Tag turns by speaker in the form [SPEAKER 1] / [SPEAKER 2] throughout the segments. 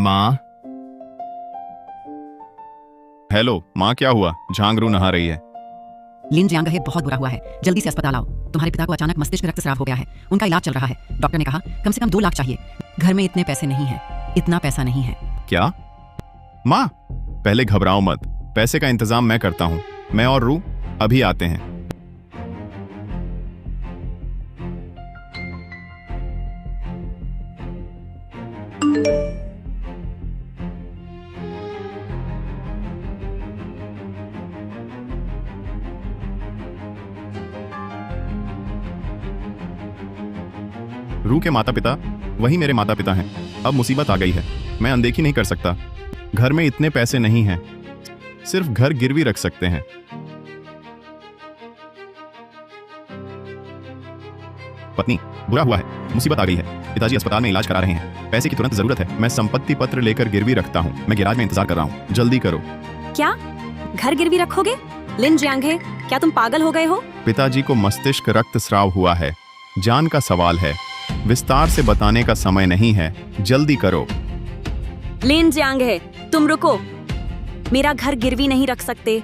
[SPEAKER 1] माँ।
[SPEAKER 2] हेलो माँ, क्या हुआ? झांगरू नहा रही है।
[SPEAKER 3] लिन जियांग है, बहुत बुरा हुआ है, जल्दी से अस्पताल आओ। तुम्हारे पिता को अचानक मस्तिष्क रक्तस्राव हो गया है, उनका इलाज चल रहा है। डॉक्टर ने कहा कम से कम 2 लाख चाहिए। घर में इतने पैसे नहीं है, इतना पैसा नहीं है।
[SPEAKER 2] क्या? माँ पहले घबराओ मत, पैसे का इंतजाम मैं करता हूँ। मैं और रू अभी आते हैं। रू के माता पिता वही मेरे माता पिता हैं। अब मुसीबत आ गई है, मैं अनदेखी नहीं कर सकता। घर में इतने पैसे नहीं हैं, सिर्फ घर गिरवी रख सकते हैं। पत्नी, बुरा हुआ है, मुसीबत आ गई है। पिताजी अस्पताल में इलाज करा रहे हैं, पैसे की तुरंत जरूरत है। मैं संपत्ति पत्र लेकर गिरवी रखता हूँ। मैं गैराज में इंतजार कर रहा हूँ, जल्दी करो।
[SPEAKER 4] क्या घर गिरवी रखोगे? लिन जियांग, क्या तुम पागल हो गए हो?
[SPEAKER 2] पिताजी को मस्तिष्क रक्तस्राव हुआ है, जान का सवाल है। विस्तार से बताने का समय नहीं है, जल्दी करो।
[SPEAKER 4] लिन जियांग, तुम रुको। मेरा घर गिरवी नहीं रख सकते।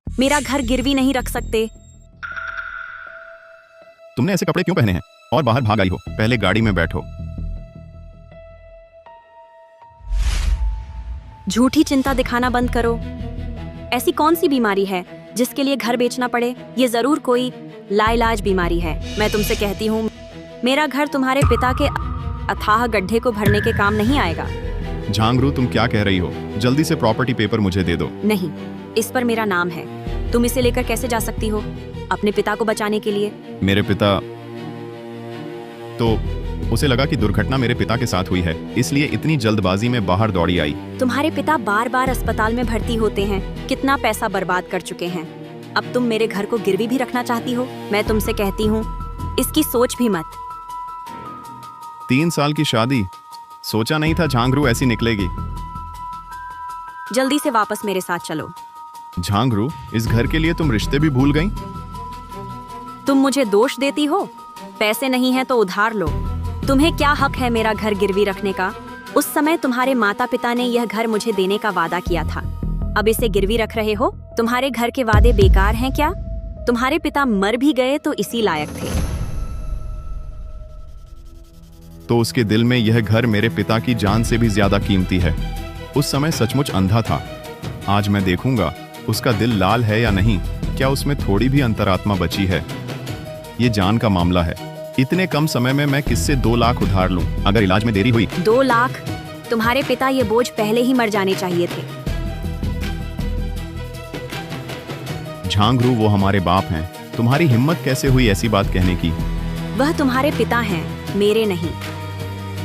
[SPEAKER 4] मेरा घर गिरवी नहीं रख सकते।
[SPEAKER 2] तुमने ऐसे कपड़े क्यों पहने हैं और बाहर भाग आई हो? पहले गाड़ी में बैठो।
[SPEAKER 4] झूठी चिंता दिखाना बंद करो। ऐसी कौन सी बीमारी है जिसके लिए घर बेचना पड़े? ये जरूर कोई लाइलाज बीमारी है। मैं तुमसे कहती हूँ, मेरा घर तुम्हारे पिता के अथाह गड्ढे को भरने के काम नहीं आएगा।
[SPEAKER 2] झांगरू, तुम क्या कह रही हो? जल्दी से प्रॉपर्टी पेपर मुझे दे दो।
[SPEAKER 4] नहीं, इस पर मेरा नाम है। तुम इसे लेकर कैसे जा सकती हो अपने पिता को बचाने के लिए?
[SPEAKER 2] मेरे पिता तो उसे लगा कि दुर्घटना मेरे पिता के साथ हुई है, इसलिए इतनी जल्दबाजी में बाहर दौड़ी आई।
[SPEAKER 4] तुम्हारे पिता बार बार अस्पताल में भर्ती होते हैं, कितना पैसा बर्बाद कर चुके हैं। अब तुम मेरे घर को गिरवी भी रखना चाहती हो? मैं तुमसे कहती हूँ, इसकी सोच भी मत।
[SPEAKER 2] 3 साल की शादी, सोचा नहीं था झांगरू ऐसी निकलेगी।
[SPEAKER 4] जल्दी से वापस मेरे साथ चलो।
[SPEAKER 2] झांगरू, इस घर के लिए तुम रिश्ते भी भूल गई?
[SPEAKER 4] तुम मुझे दोष देती हो? पैसे नहीं है तो उधार लो। तुम्हें क्या हक है मेरा घर गिरवी रखने का? उस समय तुम्हारे माता पिता ने यह घर मुझे देने का वादा किया था, अब इसे गिरवी रख रहे हो? तुम्हारे घर के वादे बेकार हैं क्या? तुम्हारे पिता मर भी गए तो इसी लायक थे।
[SPEAKER 2] तो उसके दिल में यह घर मेरे पिता की जान से भी ज्यादा कीमती है। उस समय सचमुच अंधा था। आज मैं देखूंगा उसका दिल लाल है या नहीं, क्या उसमें थोड़ी भी अंतरात्मा बची है। ये जान का मामला है। इतने कम समय में मैं किससे 2 लाख उधार लूं? अगर इलाज में देरी हुई
[SPEAKER 4] 2 लाख? तुम्हारे पिता ये बोझ पहले ही मर जाने चाहिए थे।
[SPEAKER 2] झांगरू, वो हमारे बाप हैं। तुम्हारी हिम्मत कैसे हुई ऐसी बात कहने की?
[SPEAKER 4] वह तुम्हारे पिता हैं, मेरे नहीं।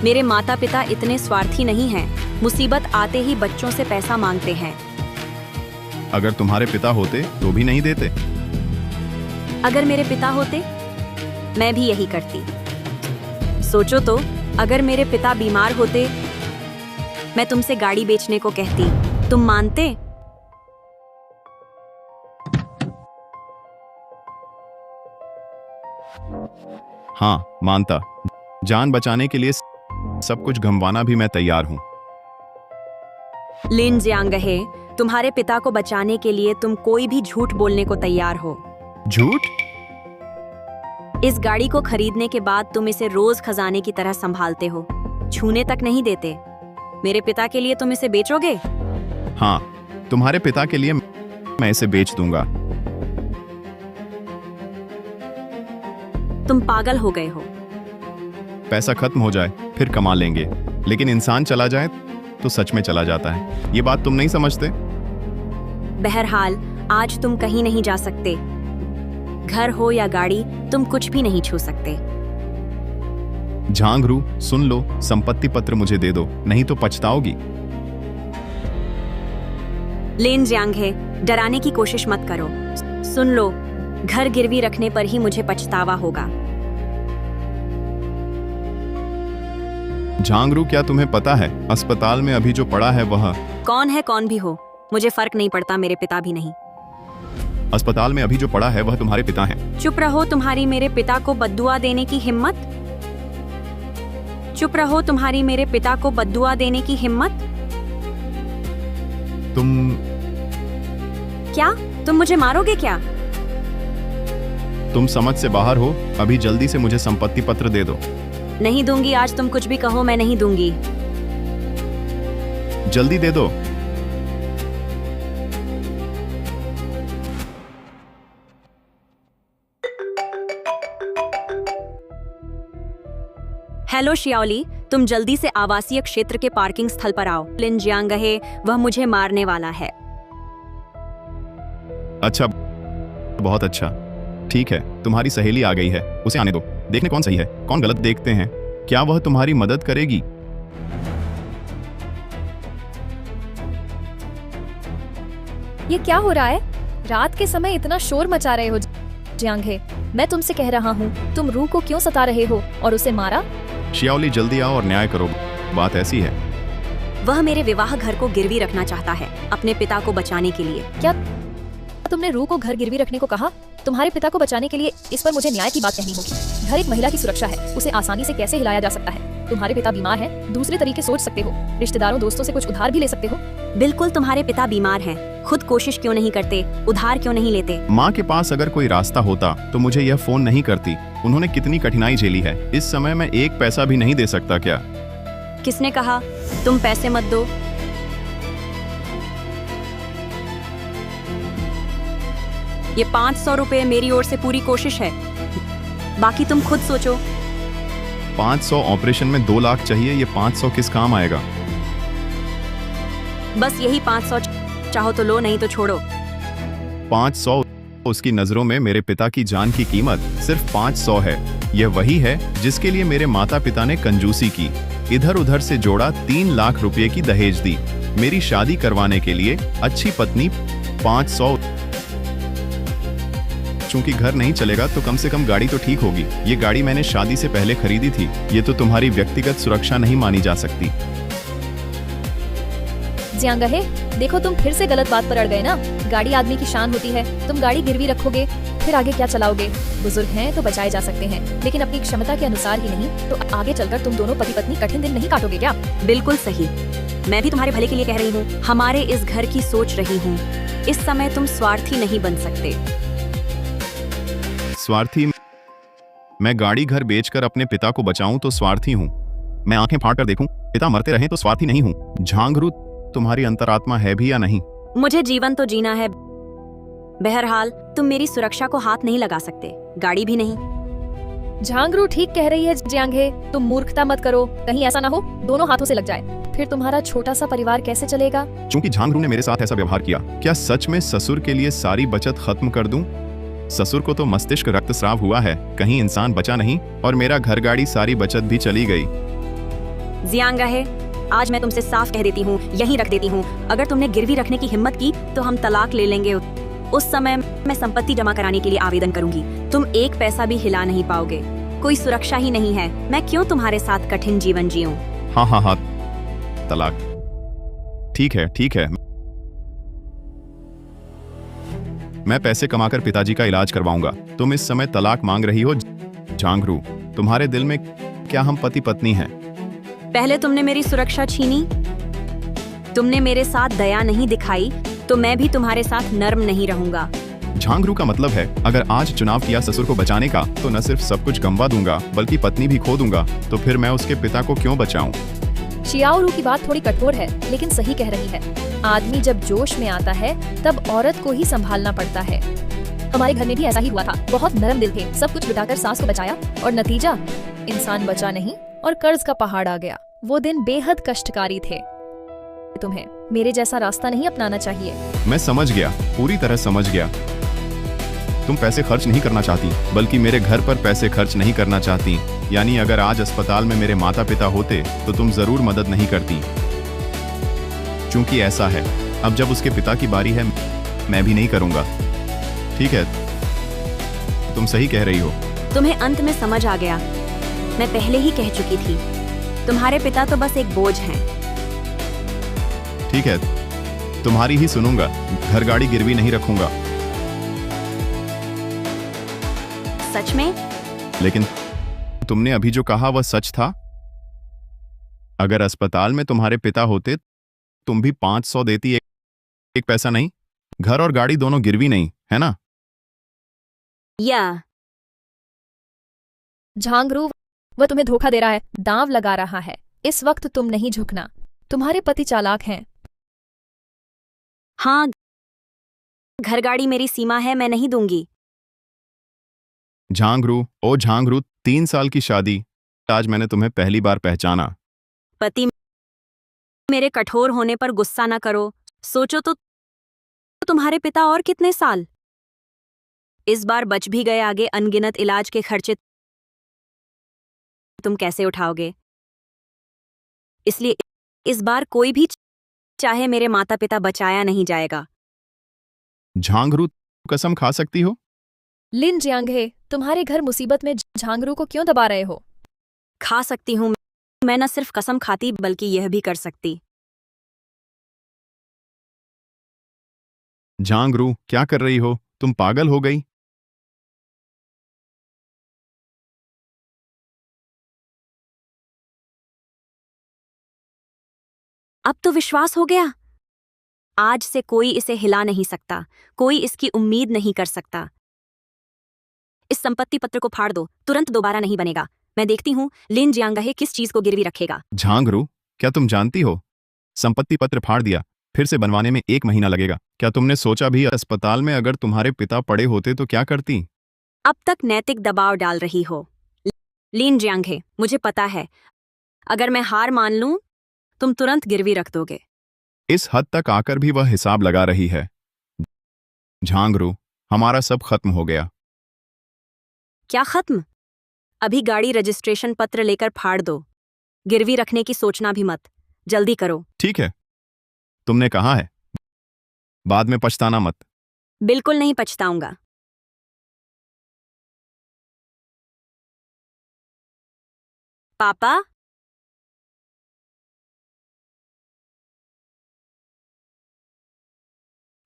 [SPEAKER 4] मेरे माता पिता इतने स्वार्थी नहीं हैं, मुसीबत आते ही बच्चों से पैसा मांगते हैं।
[SPEAKER 2] अगर तुम्हारे पिता होते तो भी नहीं देते।
[SPEAKER 4] अगर मेरे पिता होते, मैं भी यही करती। सोचो तो, अगर मेरे पिता बीमार होते, मैं तुमसे गाड़ी बेचने को कहती, तुम मानते?
[SPEAKER 2] हाँ, मानता। जान बचाने के लिए सब कुछ गंवाना भी मैं तैयार हूँ।
[SPEAKER 4] लिन जियांग, तुम्हारे पिता को बचाने के लिए तुम कोई भी झूठ बोलने को तैयार हो।
[SPEAKER 2] झूठ?
[SPEAKER 4] इस गाड़ी को खरीदने के बाद तुम इसे रोज खजाने की तरह संभालते हो, छूने तक नहीं देते। मेरे पिता के लिए तुम इसे बेचोगे?
[SPEAKER 2] हाँ, तुम्हारे पिता के लिए मैं इसे बेच दूंगा।
[SPEAKER 4] तुम पागल हो गए हो।
[SPEAKER 2] पैसा खत्म हो जाए फिर कमा लेंगे, लेकिन इंसान चला जाए तो सच में चला जाता है। ये बात तुम नहीं समझते?
[SPEAKER 4] बहरहाल, आज तुम कहीं नहीं जा सकते। घर हो या गाड़ी, तुम कुछ भी नहीं छू सकते।
[SPEAKER 2] झांगरू, सुन लो, संपत्ति पत्र मुझे दे दो, नहीं तो पछताओगी।
[SPEAKER 4] लिन जियांग, डराने की कोशिश मत करो। सुन लो, घर गिरवी रखने पर ही मुझे पछतावा होगा।
[SPEAKER 2] झांगरू, क्या तुम्हें पता है अस्पताल में अभी जो पड़ा है वह?
[SPEAKER 4] कौन है कौन भी हो, मुझे फर्क नहीं पड़ता, मेरे पिता भी नहीं।
[SPEAKER 2] अस्पताल में अभी जो पड़ा है वह तुम्हारे पिता हैं।
[SPEAKER 4] चुप रहो। तुम्हारी मेरे पिता को बद्दुआ देने की हिम्मत? चुप रहो, तुम्हारी मेरे पिता को बद्दुआ देने की हिम्मत। क्या तुम मुझे मारोगे क्या?
[SPEAKER 2] तुम समझ से बाहर हो। अभी जल्दी से मुझे संपत्ति पत्र दे दो।
[SPEAKER 4] नहीं दूंगी। आज तुम कुछ भी कहो, मैं नहीं दूंगी।
[SPEAKER 2] जल्दी दे दो।
[SPEAKER 4] हेलो शियाओली, तुम जल्दी से आवासीय क्षेत्र के पार्किंग स्थल पर आओ। लिन जियांगहे, वह मुझे मारने वाला है।
[SPEAKER 2] अच्छा, बहुत अच्छा। ठीक है, तुम्हारी सहेली आ गई है, उसे आने दो। देखने कौन सही है कौन गलत। देखते हैं क्या वह तुम्हारी मदद करेगी।
[SPEAKER 1] ये क्या हो रहा है? रात के समय इतना शोर मचा रहे हो जियांगहे। मैं तुमसे कह रहा हूँ, तुम रू को क्यों सता रहे हो और उसे मारा?
[SPEAKER 2] शियाओली, जल्दी आओ और न्याय करो। बात ऐसी है,
[SPEAKER 4] वह मेरे विवाह घर को गिरवी रखना चाहता है अपने पिता को बचाने के लिए।
[SPEAKER 1] क्या तुमने रू को घर गिरवी रखने को कहा? तुम्हारे पिता को बचाने के लिए इस पर मुझे न्याय की बात कहनी होगी। घर एक महिला की सुरक्षा है, उसे आसानी से कैसे हिलाया जा सकता है? तुम्हारे पिता बीमार हैं, दूसरे तरीके सोच सकते हो। रिश्तेदारों दोस्तों से कुछ उधार भी ले सकते हो।
[SPEAKER 4] बिल्कुल, तुम्हारे पिता बीमार हैं, खुद कोशिश क्यों नहीं करते? उधार क्यों नहीं लेते?
[SPEAKER 2] माँ के पास अगर कोई रास्ता होता तो मुझे यह फोन नहीं करती। उन्होंने कितनी कठिनाई झेली है। इस समय मैं एक पैसा भी नहीं दे सकता क्या?
[SPEAKER 4] किसने कहा तुम पैसे मत दो? ये 500 रुपए मेरी ओर से पूरी कोशिश है, बाकी तुम खुद सोचो।
[SPEAKER 2] 500 ऑपरेशन में 2 लाख चाहिए। ये 500 किस काम आएगा?
[SPEAKER 4] बस यही 500 चाहो तो लो, नहीं तो छोड़ो।
[SPEAKER 2] 500? उसकी नजरों में मेरे पिता की जान की कीमत सिर्फ 500 है। यह वही है जिसके लिए मेरे माता पिता ने कंजूसी की, इधर उधर से जोड़ा 3 लाख रुपए की दहेज दी मेरी शादी करवाने के लिए। अच्छी पत्नी 500। चूंकि घर नहीं चलेगा तो कम से कम गाड़ी तो ठीक होगी। ये गाड़ी मैंने शादी से पहले खरीदी थी। ये तो तुम्हारी व्यक्तिगत सुरक्षा नहीं मानी जा सकती।
[SPEAKER 1] जियांगहे, देखो तुम फिर से गलत बात पर अड़ गए ना। गाड़ी आदमी की शान होती है। तुम गाड़ी गिरवी रखोगे, फिर आगे क्या चलाओगे? बुजुर्ग हैं तो बचाए जा सकते हैं, लेकिन अपनी क्षमता के अनुसार ही नहीं तो आगे चलकर तुम दोनों पति पत्नी कठिन दिन नहीं काटोगे क्या?
[SPEAKER 4] बिल्कुल सही, मैं भी तुम्हारे भले के लिए कह रही हूँ, हमारे इस घर की सोच रही हूँ। इस समय तुम स्वार्थी नहीं बन सकते।
[SPEAKER 2] स्वार्थी? मैं गाड़ी घर बेचकर अपने पिता को बचाऊं तो स्वार्थी हूँ। मैं आंखें फाड़ कर देखूं पिता मरते रहें तो स्वार्थी नहीं हूँ। झांगरू, तुम्हारी अंतरात्मा है भी या नहीं?
[SPEAKER 4] मुझे जीवन तो जीना है। बहरहाल तुम मेरी सुरक्षा को हाथ नहीं लगा सकते, गाड़ी भी नहीं।
[SPEAKER 1] झांगरू ठीक कह रही है जियांगहे, तुम मूर्खता मत करो, कहीं ऐसा ना हो दोनों हाथों से लग जाए। फिर तुम्हारा छोटा सा परिवार कैसे चलेगा?
[SPEAKER 2] चूंकि झांगरू ने मेरे साथ ऐसा व्यवहार किया, क्या सच में ससुर के लिए सारी बचत खत्म कर दूं? ससुर को तो मस्तिष्क रक्तस्राव हुआ है, कहीं इंसान बचा नहीं, और मेरा घर गाड़ी सारी बचत भी चली गई।
[SPEAKER 4] जियांगहे, आज मैं तुमसे साफ कह देती हूँ, यहीं रख देती हूँ, अगर तुमने गिरवी रखने की हिम्मत की तो हम तलाक ले लेंगे। उस समय मैं संपत्ति जमा कराने के लिए आवेदन करूंगी। तुम एक पैसा भी हिला नहीं पाओगे। कोई सुरक्षा ही नहीं है। मैं क्यों तुम्हारे साथ कठिन जीवन जीऊं?
[SPEAKER 2] हाँ हाँ हाँ, तलाक। ठीक है ठीक है, मैं पैसे कमाकर पिताजी का इलाज करवाऊंगा। तुम इस समय तलाक मांग रही हो। झांगरू, तुम्हारे दिल में क्या हम पति पत्नी हैं?
[SPEAKER 4] पहले तुमने मेरी सुरक्षा छीनी, तुमने मेरे साथ दया नहीं दिखाई, तो मैं भी तुम्हारे साथ नर्म नहीं रहूंगा।
[SPEAKER 2] झांगरू का मतलब है अगर आज चुनाव किया ससुर को बचाने का तो न सिर्फ सब कुछ गंवा दूंगा बल्कि पत्नी भी खो दूंगा। तो फिर मैं उसके पिता को क्यों बचाऊं?
[SPEAKER 1] शियाओरू की बात थोड़ी कठोर है, लेकिन सही कह रही है। आदमी जब जोश में आता है तब औरत को ही संभालना पड़ता है। हमारे घर में भी ऐसा ही हुआ था। बहुत नरम दिल थे, सब कुछ बिताकर सास को बचाया और नतीजा इंसान बचा नहीं और कर्ज का पहाड़ आ गया। वो दिन बेहद कष्टकारी थे। तुम्हें मेरे जैसा रास्ता नहीं अपनाना चाहिए।
[SPEAKER 2] मैं समझ गया, पूरी तरह समझ गया। तुम पैसे खर्च नहीं करना चाहती बल्कि मेरे घर पर पैसे खर्च नहीं करना चाहती। यानी अगर आज अस्पताल में मेरे माता पिता होते तो तुम जरूर मदद नहीं करती। चूंकि ऐसा है, अब जब उसके पिता की बारी है मैं भी नहीं करूंगा। ठीक है, तुम सही कह रही हो।
[SPEAKER 4] तुम्हें अंत में समझ आ गया। मैं पहले ही कह चुकी थी, तुम्हारे पिता तो बस एक बोझ हैं।
[SPEAKER 2] ठीक है, तुम्हारी ही सुनूंगा। घर गाड़ी गिरवी नहीं रखूंगा।
[SPEAKER 4] सच में?
[SPEAKER 2] लेकिन तुमने अभी जो कहा वह सच था। अगर अस्पताल में तुम्हारे पिता होते तुम भी 500 देती, एक पैसा नहीं। घर और गाड़ी दोनों गिरवी नहीं, है ना?
[SPEAKER 4] या
[SPEAKER 1] झांगरू, वह तुम्हें धोखा दे रहा है, दांव लगा रहा है। इस वक्त तुम नहीं झुकना। तुम्हारे पति चालाक हैं।
[SPEAKER 4] हाँ, घर गाड़ी मेरी सीमा है, मैं नहीं दूंगी।
[SPEAKER 2] झांगरू, ओ झांगरू, 3 साल की शादी, आज मैंने तुम्हें पहली बार पहचाना।
[SPEAKER 4] पति, मेरे कठोर होने पर गुस्सा ना करो। सोचो तो तुम्हारे पिता और कितने साल। इस बार बच भी गए, आगे अनगिनत इलाज के खर्चे तुम कैसे उठाओगे? इसलिए इस बार कोई भी चाहे मेरे माता पिता बचाया नहीं जाएगा।
[SPEAKER 2] झांगरू, कसम खा सकती हो?
[SPEAKER 1] लिन जियांगे, तुम्हारे घर मुसीबत में झांगरू को क्यों दबा रहे हो?
[SPEAKER 4] खा सकती हूँ। मैं न सिर्फ कसम खाती बल्कि यह भी कर सकती।
[SPEAKER 2] झांगरू, क्या कर रही हो? तुम पागल हो गई?
[SPEAKER 4] अब तो विश्वास हो गया। आज से कोई इसे हिला नहीं सकता, कोई इसकी उम्मीद नहीं कर सकता। इस संपत्ति पत्र को फाड़ दो, तुरंत दोबारा नहीं बनेगा। मैं देखती हूँ लिन जियांगे किस चीज को गिरवी रखेगा।
[SPEAKER 2] झांगरू, क्या तुम जानती हो, संपत्ति पत्र फाड़ दिया, फिर से बनवाने में 1 महीना लगेगा। क्या तुमने सोचा भी अस्पताल में अगर तुम्हारे पिता पड़े होते तो क्या करती?
[SPEAKER 4] अब तक नैतिक दबाव डाल रही हो। लिन जियांगे, मुझे पता है अगर मैं हार मान लूं तुम तुरंत गिरवी रख दोगे।
[SPEAKER 2] इस हद तक आकर भी वह हिसाब लगा रही है। झांगरू, हमारा सब खत्म हो गया।
[SPEAKER 4] क्या खत्म? अभी गाड़ी रजिस्ट्रेशन पत्र लेकर फाड़ दो। गिरवी रखने की सोचना भी मत। जल्दी करो।
[SPEAKER 2] ठीक है, तुमने कहा है, बाद में पछताना मत।
[SPEAKER 4] बिल्कुल नहीं पछताऊंगा। पापा,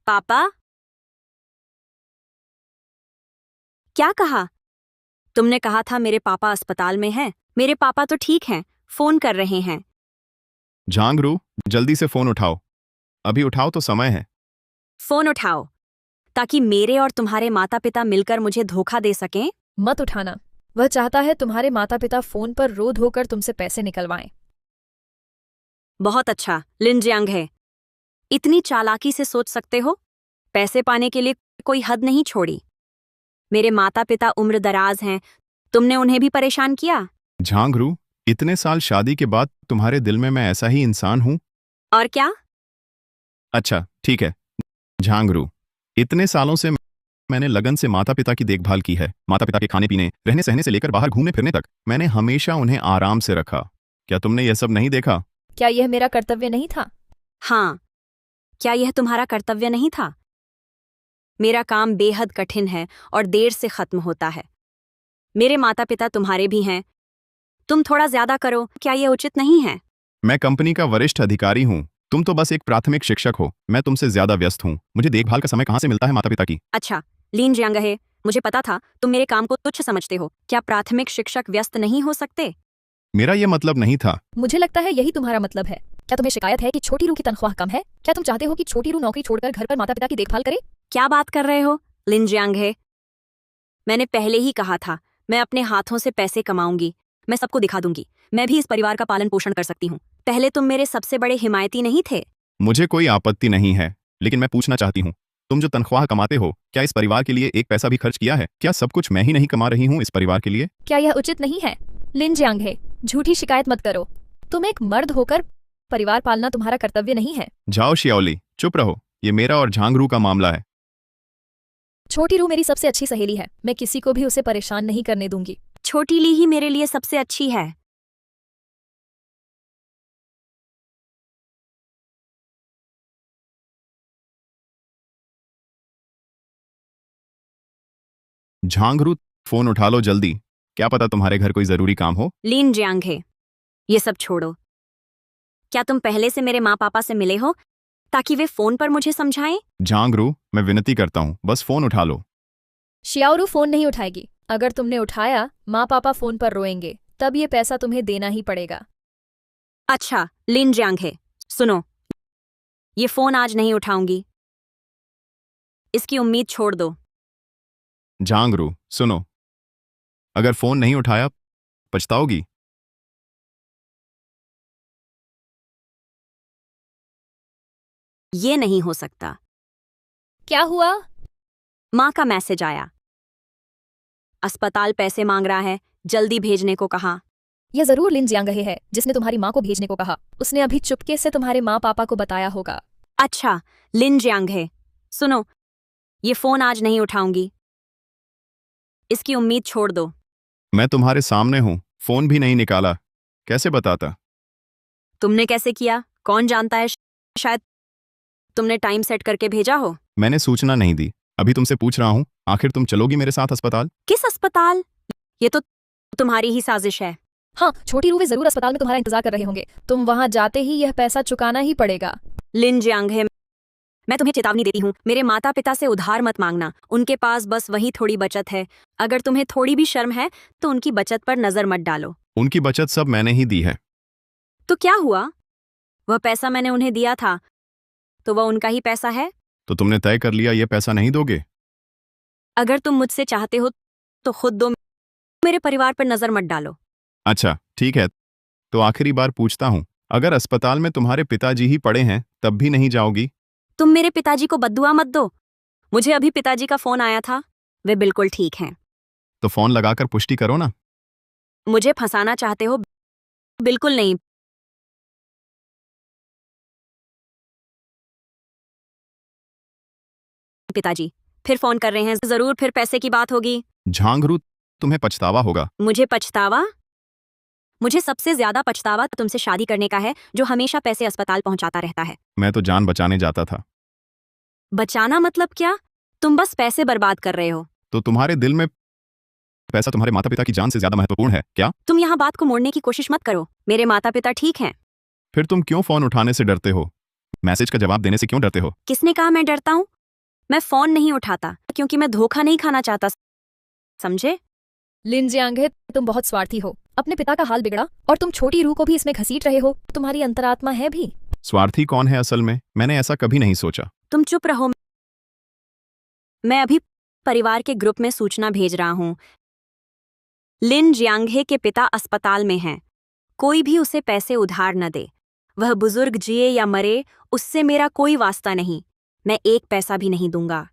[SPEAKER 4] पापा, क्या कहा? तुमने कहा था मेरे पापा अस्पताल में हैं। मेरे पापा तो ठीक हैं, फोन कर रहे हैं।
[SPEAKER 2] झांगरू, जल्दी से फोन उठाओ। अभी उठाओ तो समय है।
[SPEAKER 4] फोन उठाओ ताकि मेरे और तुम्हारे माता पिता मिलकर मुझे धोखा दे सकें।
[SPEAKER 1] मत उठाना। वह चाहता है तुम्हारे माता पिता फोन पर रो धोकर तुमसे पैसे निकलवाएं।
[SPEAKER 4] बहुत अच्छा, लिन जियांगे, इतनी चालाकी से सोच सकते हो। पैसे पाने के लिए कोई हद नहीं छोड़ी। मेरे माता पिता उम्र दराज हैं, तुमने उन्हें भी परेशान किया।
[SPEAKER 2] झांगरू, इतने साल शादी के बाद तुम्हारे दिल में मैं ऐसा ही इंसान हूं?
[SPEAKER 4] और क्या?
[SPEAKER 2] अच्छा, ठीक है। झांगरू, इतने सालों से मैंने लगन से माता पिता की देखभाल की है। माता पिता के खाने पीने, रहने सहने से लेकर बाहर घूमने फिरने तक मैंने हमेशा उन्हें आराम से रखा। क्या तुमने यह सब नहीं देखा?
[SPEAKER 1] क्या यह मेरा कर्तव्य नहीं था?
[SPEAKER 4] हाँ, क्या यह तुम्हारा कर्तव्य नहीं था? मेरा काम बेहद कठिन है और देर से खत्म होता है। मेरे माता पिता तुम्हारे भी हैं। तुम थोड़ा ज्यादा करो, क्या यह उचित नहीं है?
[SPEAKER 2] मैं कंपनी का वरिष्ठ अधिकारी हूं, तुम तो बस एक प्राथमिक शिक्षक हो। मैं तुमसे ज्यादा व्यस्त हूं। मुझे देखभाल का समय कहां से मिलता है माता पिता की?
[SPEAKER 4] अच्छा, लीन जियांगे, मुझे पता था तुम मेरे काम को तुच्छ समझते हो। क्या प्राथमिक शिक्षक व्यस्त नहीं हो सकते?
[SPEAKER 2] मेरा यह मतलब नहीं था।
[SPEAKER 1] मुझे लगता है यही तुम्हारा मतलब है। क्या तुम्हें शिकायत है कि छोटी रू की तनख्वाह कम है? क्या तुम चाहते हो कि छोटी रू नौकरी छोड़कर घर पर माता पिता की देखभाल करे?
[SPEAKER 4] क्या बात कर रहे हो लिन जियांगे? मैंने पहले ही कहा था मैं अपने हाथों से पैसे कमाऊंगी। मैं सबको दिखा दूंगी मैं भी इस परिवार का पालन पोषण कर सकती हूँ। पहले तुम मेरे सबसे बड़े हिमायती नहीं थे।
[SPEAKER 2] मुझे कोई आपत्ति नहीं है, लेकिन मैं पूछना चाहती हूँ, तुम जो तनख्वाह कमाते हो, क्या इस परिवार के लिए एक पैसा भी खर्च किया है? क्या सब कुछ मैं ही नहीं कमा रही हूँ इस परिवार के लिए?
[SPEAKER 1] क्या यह उचित नहीं है? लिन जियांगे, झूठी शिकायत मत करो। तुम एक मर्द होकर परिवार पालना तुम्हारा कर्तव्य नहीं है।
[SPEAKER 2] जाओ शियाओली, चुप रहो। ये मेरा और झांगरू का मामला है।
[SPEAKER 1] छोटी रू मेरी सबसे अच्छी सहेली है। मैं किसी को भी उसे परेशान नहीं करने दूंगी।
[SPEAKER 4] छोटी ली ही मेरे लिए सबसे अच्छी है।
[SPEAKER 2] झांगरू, फोन उठा लो जल्दी। क्या पता तुम्हारे घर कोई जरूरी काम हो।
[SPEAKER 4] लीन जियांगे, ये सब छोड़ो। क्या तुम पहले से मेरे माँ पापा से मिले हो ताकि वे फोन पर मुझे समझाएं?
[SPEAKER 2] झांगरू, मैं विनती करता हूँ, बस फोन उठा लो।
[SPEAKER 1] शियाओरू फोन नहीं उठाएगी। अगर तुमने उठाया, माँ पापा फोन पर रोएंगे। तब ये पैसा तुम्हें देना ही पड़ेगा।
[SPEAKER 4] अच्छा, लिन जियांग है। सुनो, ये फोन आज नहीं उठाऊंगी। इसकी उम्मीद छोड़ दो।
[SPEAKER 2] झांगरू, सुनो, अगर फोन नहीं उठाया पछताओगी।
[SPEAKER 4] ये नहीं हो सकता।
[SPEAKER 1] क्या हुआ?
[SPEAKER 4] माँ का मैसेज आया। अस्पताल पैसे मांग रहा है, जल्दी भेजने को कहा।
[SPEAKER 1] यह जरूर लिन जियांगहे है जिसने तुम्हारी माँ को भेजने को कहा। उसने अभी चुपके से तुम्हारे माँ पापा को बताया होगा।
[SPEAKER 4] अच्छा, लिन जियांग है। सुनो, ये फोन आज नहीं उठाऊंगी। इसकी उम्मीद छोड़ दो।
[SPEAKER 2] मैं तुम्हारे सामने हूं, फोन भी नहीं निकाला, कैसे बताता?
[SPEAKER 4] तुमने कैसे किया? कौन जानता है, शायद तुमने टाइम सेट करके भेजा हो।
[SPEAKER 2] मैंने सूचना नहीं दी। अभी तुमसे पूछ रहा हूं, आखिर तुम चलोगी मेरे साथ अस्पताल?
[SPEAKER 4] किस अस्पताल? ये तो तुम्हारी ही साजिश है।
[SPEAKER 1] हाँ, छोटी रूवे जरूर अस्पताल में तुम्हारा इंतजार कर रहे होंगे। तुम वहां जाते ही यह पैसा चुकाना ही पड़ेगा।
[SPEAKER 4] लिन जियांग है, मैं तुम्हें चेतावनी देती हूँ, मेरे माता पिता से उधार मत मांगना। उनके पास बस वही थोड़ी बचत है। अगर तुम्हें थोड़ी भी शर्म है तो उनकी बचत पर नजर मत डालो।
[SPEAKER 2] उनकी बचत सब मैंने ही दी है।
[SPEAKER 4] तो क्या हुआ? वह पैसा मैंने उन्हें दिया था, तो वह उनका ही पैसा है।
[SPEAKER 2] तो तुमने तय कर लिया ये पैसा नहीं दोगे?
[SPEAKER 4] अगर तुम मुझसे चाहते हो तो खुद दो, मेरे परिवार पर नजर मत डालो।
[SPEAKER 2] अच्छा ठीक है, तो आखिरी बार पूछता हूं, अगर अस्पताल में तुम्हारे पिताजी ही पड़े हैं तब भी नहीं जाओगी?
[SPEAKER 4] तुम मेरे पिताजी को बद्दुआ मत दो। मुझे अभी पिताजी का फोन आया था, वे बिल्कुल ठीक हैं।
[SPEAKER 2] तो फोन लगाकर पुष्टि करो ना।
[SPEAKER 4] मुझे फंसाना चाहते हो? बिल्कुल नहीं। पिताजी फिर फोन कर रहे हैं, जरूर फिर पैसे की बात होगी।
[SPEAKER 2] झांगरू, तुम्हें पछतावा होगा।
[SPEAKER 4] मुझे पछतावा? मुझे सबसे ज्यादा पछतावा तुमसे शादी करने का है, जो हमेशा पैसे अस्पताल पहुंचाता रहता है।
[SPEAKER 2] मैं तो जान बचाने जाता था।
[SPEAKER 4] बचाना मतलब क्या? तुम बस पैसे बर्बाद कर रहे हो।
[SPEAKER 2] तो तुम्हारे दिल में पैसा तुम्हारे माता पिता की जान से ज्यादा महत्वपूर्ण है क्या?
[SPEAKER 4] तुम यहाँ बात को मोड़ने की कोशिश मत करो। मेरे माता पिता ठीक हैं।
[SPEAKER 2] फिर तुम क्यों फोन उठाने से डरते हो? मैसेज का जवाब देने से क्यों डरते हो?
[SPEAKER 4] किसने कहा मैं डरता हूँ? मैं फोन नहीं उठाता क्योंकि मैं धोखा नहीं खाना चाहता, समझे?
[SPEAKER 1] लिन जियांगहे, तुम बहुत स्वार्थी हो। अपने पिता का हाल बिगड़ा और तुम छोटी रूह को भी इसमें घसीट रहे हो। तुम्हारी अंतरात्मा है भी।
[SPEAKER 2] स्वार्थी कौन है असल में? मैंने ऐसा कभी नहीं सोचा।
[SPEAKER 4] तुम चुप रहो। मैं अभी परिवार के ग्रुप में सूचना भेज रहा हूँ। लिन जियांगहे के पिता अस्पताल में हैं। कोई भी उसे पैसे उधार न दे। वह बुजुर्ग जिए या मरे, उससे मेरा कोई वास्ता नहीं। मैं एक पैसा भी नहीं दूंगा।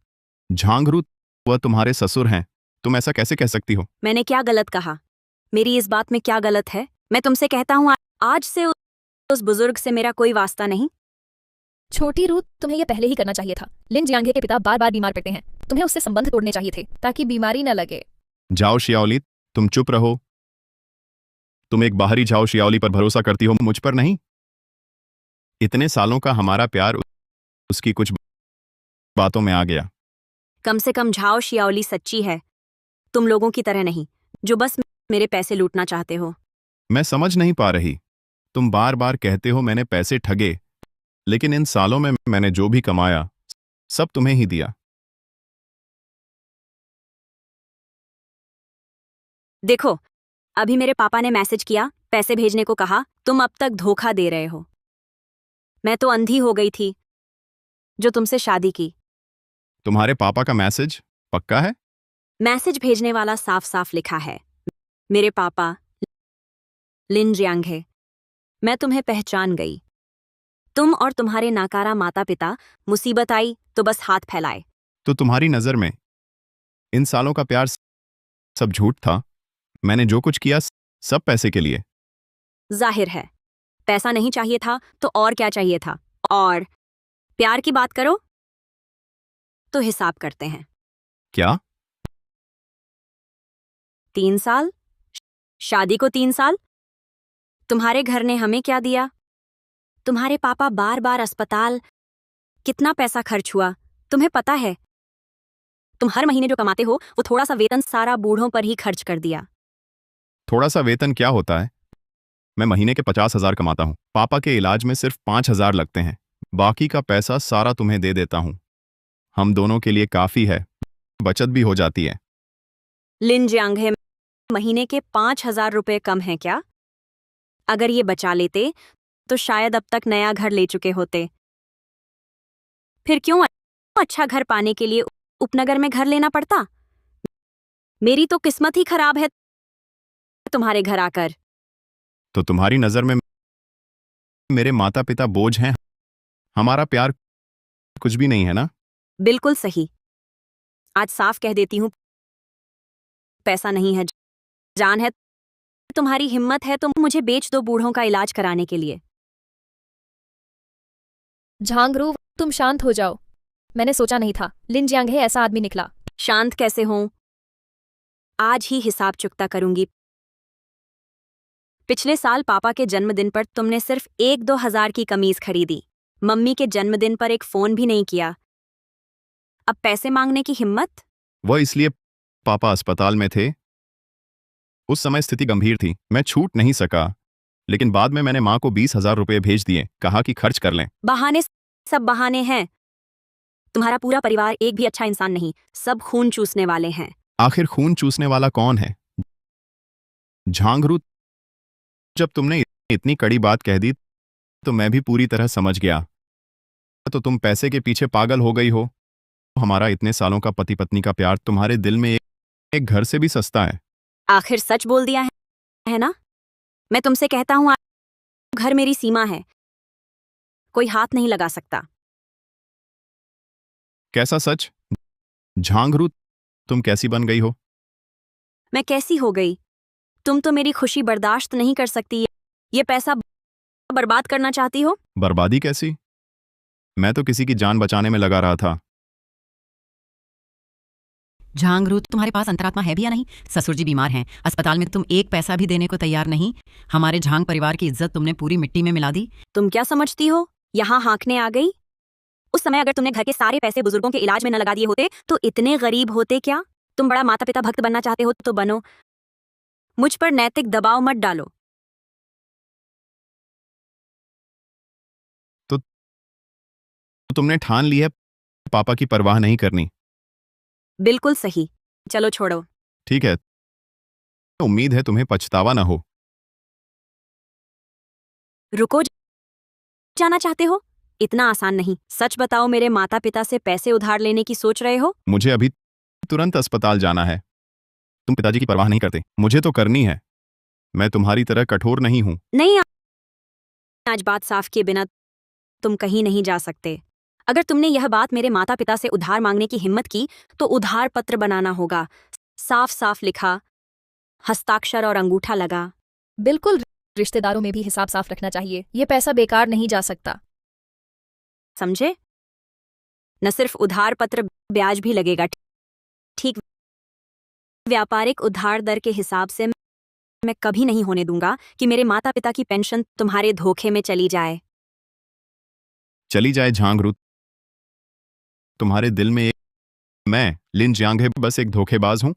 [SPEAKER 2] झांगरू, वह तुम्हारे ससुर हैं, तुम ऐसा कैसे कह सकती हो?
[SPEAKER 4] मैंने क्या गलत कहा? मेरी इस बात में क्या गलत है? मैं तुमसे कहता हूँ, आज से उस बुजुर्ग से मेरा कोई वास्ता नहीं।
[SPEAKER 1] छोटी रूह, तुम्हें यह पहले ही करना चाहिए था। लिन जियांगहे के पिता बार बार बीमार पड़ते हैं। तुम्हें उससे संबंध तोड़ने चाहिए थे ताकि बीमारी न लगे।
[SPEAKER 2] जाओ शियाओली, तुम चुप रहो। तुम एक बाहरी जाओ शियाओली पर भरोसा करती हो, मुझ पर नहीं। इतने सालों का हमारा प्यार उसकी कुछ बातों में आ गया।
[SPEAKER 4] कम से कम झाओ शियाओली सच्ची है, तुम लोगों की तरह नहीं जो बस मेरे पैसे लूटना चाहते हो।
[SPEAKER 2] मैं समझ नहीं पा रही। तुम बार बार कहते हो मैंने पैसे ठगे, लेकिन इन सालों में मैंने जो भी कमाया सब तुम्हें ही दिया।
[SPEAKER 4] देखो, अभी मेरे पापा ने मैसेज किया, पैसे भेजने को कहा। तुम अब तक धोखा दे रहे हो। मैं तो अंधी हो गई थी जो तुमसे शादी की।
[SPEAKER 2] तुम्हारे पापा का मैसेज पक्का है?
[SPEAKER 4] मैसेज भेजने वाला साफ साफ लिखा है, मेरे पापा लिन जियांगहे। मैं तुम्हें पहचान गई। तुम और तुम्हारे नाकारा माता पिता, मुसीबत आई तो बस हाथ फैलाए।
[SPEAKER 2] तो तुम्हारी नजर में इन सालों का प्यार सब झूठ था? मैंने जो कुछ किया सब पैसे के लिए।
[SPEAKER 4] जाहिर है, पैसा नहीं चाहिए था तो और क्या चाहिए था? और प्यार की बात करो तो हिसाब करते हैं।
[SPEAKER 2] क्या?
[SPEAKER 4] 3 साल? शादी को 3 साल? तुम्हारे घर ने हमें क्या दिया? तुम्हारे पापा बार बार अस्पताल, कितना पैसा खर्च हुआ तुम्हें पता है? तुम हर महीने जो कमाते हो वो थोड़ा सा वेतन सारा बूढ़ों पर ही खर्च कर दिया।
[SPEAKER 2] थोड़ा सा वेतन क्या होता है? मैं महीने के 50,000 कमाता हूँ। पापा के इलाज में सिर्फ 5,000 लगते हैं। बाकी का पैसा सारा तुम्हें दे देता हूँ। हम दोनों के लिए काफी है, बचत भी हो जाती है।
[SPEAKER 4] लिन जियांगहे, महीने के 5,000 रुपए कम है क्या? अगर ये बचा लेते तो शायद अब तक नया घर ले चुके होते। फिर क्यों अच्छा घर पाने के लिए उपनगर में घर लेना पड़ता? मेरी तो किस्मत ही खराब है तुम्हारे घर आकर।
[SPEAKER 2] तो तुम्हारी नजर में मेरे माता पिता बोझ हैं, हमारा प्यार कुछ भी नहीं है ना?
[SPEAKER 4] बिल्कुल सही। आज साफ कह देती हूँ, पैसा नहीं है, जान है। तुम्हारी हिम्मत है तो मुझे बेच दो बूढ़ों का इलाज कराने के लिए।
[SPEAKER 1] झांगरू, तुम शांत हो जाओ। मैंने सोचा नहीं था लिन जियांगे ऐसा आदमी निकला।
[SPEAKER 4] शांत कैसे हूं? आज ही हिसाब चुकता करूंगी। पिछले साल पापा के जन्मदिन पर तुमने सिर्फ 1-2 हजार की कमीज खरीदी। मम्मी के जन्मदिन पर एक फोन भी नहीं किया। अब पैसे मांगने की हिम्मत?
[SPEAKER 2] वह इसलिए पापा अस्पताल में थे। उस समय स्थिति गंभीर थी, मैं छूट नहीं सका। लेकिन बाद में मैंने माँ को 20,000 रुपये भेज दिए, कहा कि खर्च कर लें।
[SPEAKER 4] बहाने, सब बहाने हैं। तुम्हारा पूरा परिवार एक भी अच्छा इंसान नहीं, सब खून चूसने वाले हैं।
[SPEAKER 2] आखिर खून चूसने वाला कौन है? झांगरू, जब तुमने इतनी कड़ी बात कह दी तो मैं भी पूरी तरह समझ गया। तो तुम पैसे के पीछे पागल हो गई हो। हमारा इतने सालों का पति पत्नी का प्यार तुम्हारे दिल में एक घर से भी सस्ता है।
[SPEAKER 4] आखिर सच बोल दिया है ना? मैं तुमसे कहता हूं, घर मेरी सीमा है, कोई हाथ नहीं लगा सकता।
[SPEAKER 2] कैसा सच? झांगरू, तुम कैसी बन गई हो?
[SPEAKER 4] मैं कैसी हो गई? तुम तो मेरी खुशी बर्दाश्त नहीं कर सकती। ये पैसा बर्बाद करना चाहती हो?
[SPEAKER 2] बर्बादी कैसी? मैं तो किसी की जान बचाने में लगा रहा था।
[SPEAKER 3] झांगरू, तुम्हारे पास अंतरात्मा है भी या नहीं? ससुर जी बीमार हैं, अस्पताल में तुम एक पैसा भी देने को तैयार नहीं। हमारे झांग परिवार की इज्जत तुमने पूरी मिट्टी में मिला दी।
[SPEAKER 4] तुम क्या समझती हो, यहाँ हाँकने आ गई? उस समय अगर तुमने घर के सारे पैसे बुजुर्गों के इलाज में न लगा दिए होते तो इतने गरीब होते क्या? तुम बड़ा माता पिता भक्त बनना चाहते हो तो बनो, मुझ पर नैतिक दबाव मत डालो।
[SPEAKER 2] तो तुमने ठान ली है पापा की परवाह नहीं करनी।
[SPEAKER 4] बिल्कुल सही। चलो छोड़ो।
[SPEAKER 2] ठीक है, उम्मीद है तुम्हें पछतावा ना हो।
[SPEAKER 4] रुको, जाना चाहते हो? इतना आसान नहीं। सच बताओ, मेरे माता पिता से पैसे उधार लेने की सोच रहे हो?
[SPEAKER 2] मुझे अभी तुरंत अस्पताल जाना है। तुम पिताजी की परवाह नहीं करते, मुझे तो करनी है। मैं तुम्हारी तरह कठोर नहीं हूं।
[SPEAKER 4] नहीं, आज बात साफ किए बिना तुम कहीं नहीं जा सकते। अगर तुमने यह बात मेरे माता पिता से उधार मांगने की हिम्मत की तो उधार पत्र बनाना होगा, साफ साफ लिखा, हस्ताक्षर और अंगूठा लगा।
[SPEAKER 1] बिल्कुल, रिश्तेदारों में भी हिसाब साफ रखना चाहिए। ये पैसा बेकार नहीं जा सकता।
[SPEAKER 4] समझे? न सिर्फ उधार पत्र, ब्याज भी लगेगा। ठीक, व्यापारिक उधार दर के हिसाब से मैं कभी नहीं होने दूंगा कि मेरे माता पिता की पेंशन तुम्हारे धोखे में चली जाए।
[SPEAKER 2] चली जाए झांगरू, तुम्हारे दिल में मैं लिन जियांगे बस एक धोखेबाज हूं।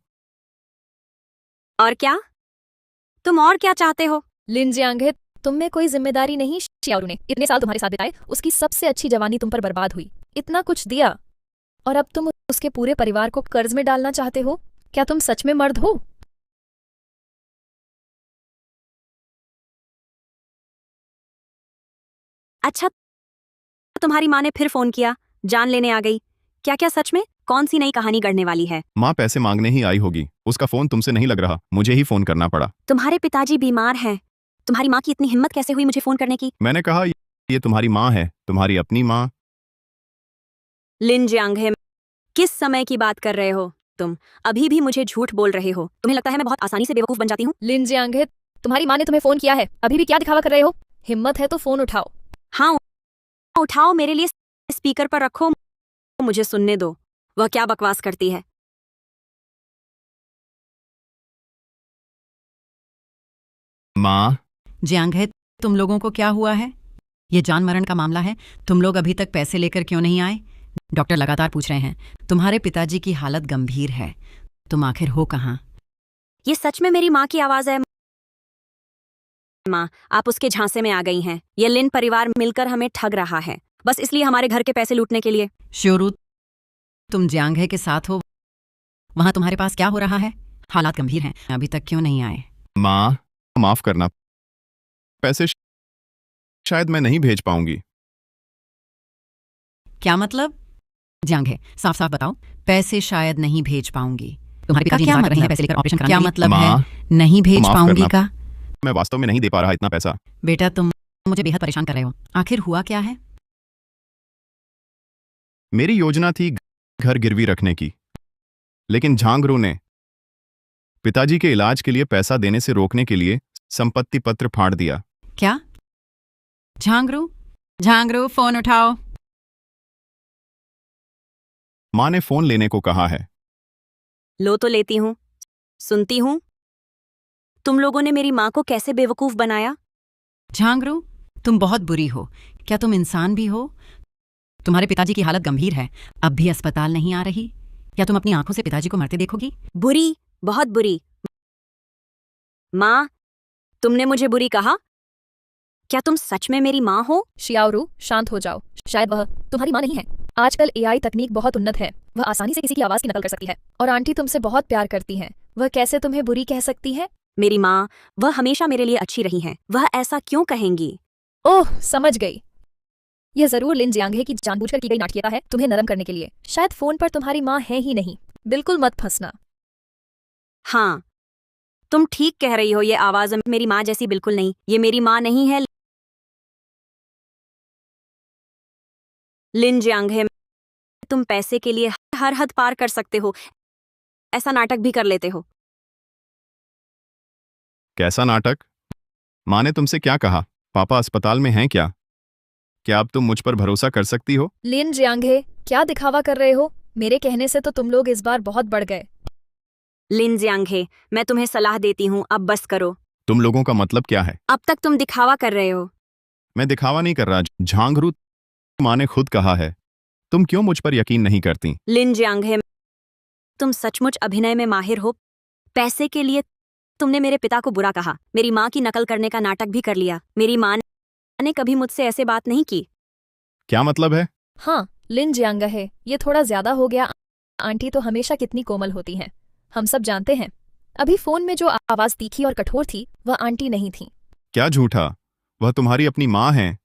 [SPEAKER 4] और क्या? तुम और क्या चाहते हो?
[SPEAKER 1] लिन जियांगे, तुम में कोई जिम्मेदारी नहीं। शियारू ने इतने साल तुम्हारे साथ बिताए, उसकी सबसे अच्छी जवानी तुम पर बर्बाद हुई। इतना कुछ दिया और अब तुम उसके पूरे परिवार को कर्ज में डालना चाहते हो? क्या तुम सच में मर्द हो?
[SPEAKER 4] अच्छा, तुम्हारी माँ ने फिर फोन किया, जान लेने आ गई। क्या क्या सच में? कौन सी नई कहानी गढ़ने वाली है?
[SPEAKER 2] माँ पैसे मांगने ही आई होगी, उसका फोन तुमसे नहीं लग रहा, मुझे ही फोन करना पड़ा।
[SPEAKER 4] तुम्हारे पिताजी बीमार हैं। तुम्हारी माँ की इतनी हिम्मत कैसे हुई मुझे फोन करने की?
[SPEAKER 2] मैंने कहा ये तुम्हारी माँ है, तुम्हारी अपनी माँ।
[SPEAKER 4] लिन जियांगे, किस समय की बात कर रहे हो तुम? अभी भी मुझे झूठ बोल रहे हो? तुम्हें लगता है मैं बहुत आसानी से बेवकूफ बन जाती हूँ?
[SPEAKER 1] लिन जियांगे, तुम्हारी माँ ने तुम्हें फोन किया है, अभी भी क्या दिखावा कर रहे हो? हिम्मत है तो फोन उठाओ।
[SPEAKER 4] हाँ, उठाओ, मेरे लिए स्पीकर पर रखो, मुझे सुनने दो वह क्या बकवास करती है।
[SPEAKER 2] माँ,
[SPEAKER 3] जियांग है, तुम लोगों को क्या हुआ है? ये जान मरण का मामला है, तुम लोग अभी तक पैसे लेकर क्यों नहीं आए? डॉक्टर लगातार पूछ रहे हैं। तुम्हारे पिताजी की हालत गंभीर है, तुम आखिर हो कहाँ?
[SPEAKER 4] ये सच में मेरी माँ की आवाज है? माँ, आप उसके झांसे में आ गई हैं। ये लिन परिवार मिलकर हमें ठग रहा है, बस इसलिए हमारे घर के पैसे लूटने के लिए।
[SPEAKER 3] श्योरू, तुम जियांगे के साथ हो, वहां तुम्हारे पास क्या हो रहा है? हालात गंभीर हैं, अभी तक क्यों नहीं आए?
[SPEAKER 2] माँ माफ करना, पैसे शायद मैं नहीं भेज पाऊंगी।
[SPEAKER 3] क्या मतलब? जांघे, साफ साफ बताओ। पैसे शायद नहीं भेज पाऊंगी। तुम्हारे पिताजी
[SPEAKER 4] क्या
[SPEAKER 3] इंतजार कर रहे हैं
[SPEAKER 4] मतलब?
[SPEAKER 3] पैसे लेकर ऑपरेशन कराने क्या
[SPEAKER 2] के लिए।
[SPEAKER 3] मतलब
[SPEAKER 2] माँ,
[SPEAKER 3] है नहीं भेज
[SPEAKER 2] माफ
[SPEAKER 3] पाऊंगी
[SPEAKER 2] करना।
[SPEAKER 3] का?
[SPEAKER 2] मैं वास्तव में नहीं दे पा रहा इतना पैसा।
[SPEAKER 3] बेटा तुम मुझे बेहद परेशान कर रहे हो। आखिर हुआ क्या है?
[SPEAKER 2] मेरी योजना थी घर गिरवी रखने की, लेकिन झांगरू ने पिताजी के इलाज के लिए पैसा देने से रोकने के लिए संपत्ति पत्र फाड़ दिया।
[SPEAKER 3] क्या? झांगरू, झांगरू फोन उठाओ।
[SPEAKER 2] माँ ने फोन लेने को कहा है।
[SPEAKER 4] लो तो लेती हूँ, सुनती हूँ। तुम लोगों ने मेरी माँ को कैसे बेवकूफ बनाया?
[SPEAKER 3] झांगरू, तुम बहुत बुरी हो। क्या तुम इंसान भी हो? तुम्हारे पिताजी की हालत गंभीर है, अब भी अस्पताल नहीं आ रही। क्या तुम अपनी आंखों से पिताजी को मरते देखोगी?
[SPEAKER 4] बुरी, बहुत बुरी। माँ, तुमने मुझे बुरी कहा? क्या तुम सच में मेरी माँ हो?
[SPEAKER 1] शियाओरू, शांत हो जाओ। शायद वह तुम्हारी माँ नहीं है। आजकल एआई तकनीक बहुत उन्नत है, वह आसानी से किसी की आवाज की नकल कर सकती है। और आंटी तुमसे बहुत प्यार करती हैं, वह कैसे तुम्हें बुरी कह सकती है?
[SPEAKER 4] मेरी माँ, वह हमेशा मेरे लिए अच्छी रही हैं। वह ऐसा क्यों कहेंगी?
[SPEAKER 1] ओह, समझ गई। यह जरूर लिन जियांगे की जानबूझकर की गई नाटकीयता है तुम्हें नरम करने के लिए। शायद फोन पर तुम्हारी माँ है ही नहीं। बिल्कुल मत फंसना।
[SPEAKER 4] हाँ, तुम ठीक कह रही हो। ये आवाज मेरी माँ जैसी बिल्कुल नहीं। ये मेरी माँ नहीं है। लिन जियांग है। तुम पैसे के लिए हर हद पार कर सकते हो, ऐसा नाटक भी कर लेते हो।
[SPEAKER 2] कैसा नाटक? माँ ने तुमसे क्या कहा? पापा अस्पताल में हैं क्या? क्या अब तुम मुझ पर भरोसा कर सकती हो?
[SPEAKER 1] लिन जियांगे, क्या दिखावा कर रहे हो? मेरे कहने से तो तुम लोग इस बार बहुत बढ़ गए।
[SPEAKER 4] लिन जियांग है, मैं तुम्हें सलाह देती हूँ, अब बस करो।
[SPEAKER 2] तुम लोगों का मतलब क्या है?
[SPEAKER 4] अब तक तुम दिखावा कर रहे हो।
[SPEAKER 2] मैं दिखावा नहीं कर रहा झांगरू, माँ ने खुद कहा है। तुम क्यों मुझ पर यकीन नहीं करती?
[SPEAKER 4] लिन जियांग है, तुम सचमुच अभिनय में माहिर हो। पैसे के लिए तुमने मेरे पिता को बुरा कहा, मेरी माँ की नकल करने का नाटक भी कर लिया। मेरी माँ ने कभी मुझसे ऐसे बात नहीं की।
[SPEAKER 2] क्या मतलब है?
[SPEAKER 1] हाँ, लिन जियांगा है, ये थोड़ा ज्यादा हो गया। आंटी तो हमेशा कितनी कोमल होती हैं, हम सब जानते हैं। अभी फोन में जो आवाज तीखी और कठोर थी वह आंटी नहीं थी।
[SPEAKER 2] क्या झूठा? वह तुम्हारी अपनी माँ है।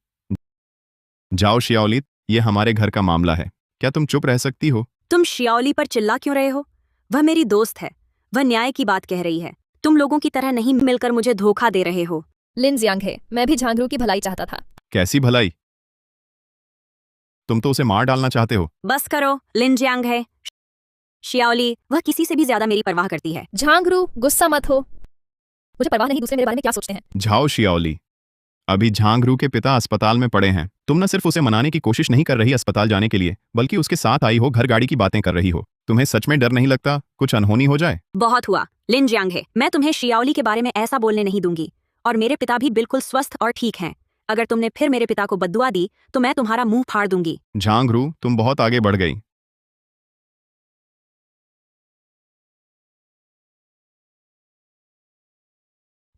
[SPEAKER 2] जाओ शियाओली, ये हमारे घर का मामला है। क्या तुम चुप रह सकती हो?
[SPEAKER 4] तुम शियाओली पर चिल्ला क्यों रहे हो? वह मेरी दोस्त है, वह न्याय की बात कह रही है। तुम लोगों की तरह नहीं मिलकर मुझे धोखा दे रहे हो।
[SPEAKER 1] लिन जियांग है, मैं भी झांगरू की भलाई चाहता था।
[SPEAKER 2] कैसी भलाई? तुम तो उसे मार डालना चाहते हो।
[SPEAKER 4] बस करो, लिन जियांग है। शियाओली, वह किसी से भी ज्यादा मेरी परवाह करती है।
[SPEAKER 1] झांगरू, गुस्सा मत हो। मुझे परवाह नहीं दूसरे मेरे बारे में क्या सोचते हैं।
[SPEAKER 2] जाओ शियाओली, अभी झांगरू के पिता अस्पताल में पड़े हैं। तुम न सिर्फ उसे मनाने की कोशिश नहीं कर रही अस्पताल जाने के लिए, बल्कि उसके साथ आई हो, घर गाड़ी की बातें कर रही हो। तुम्हें सच में डर नहीं लगता कुछ अनहोनी हो जाए?
[SPEAKER 4] बहुत हुआ लिन जियांग है, मैं तुम्हें शियाओली के बारे में ऐसा बोलने नहीं दूंगी। और मेरे पिता भी बिल्कुल स्वस्थ और ठीक हैं। अगर तुमने फिर मेरे पिता को बद्दुआ दी तो मैं तुम्हारा मुंह फाड़ दूंगी।
[SPEAKER 2] झांगरू, तुम बहुत आगे बढ़ गई।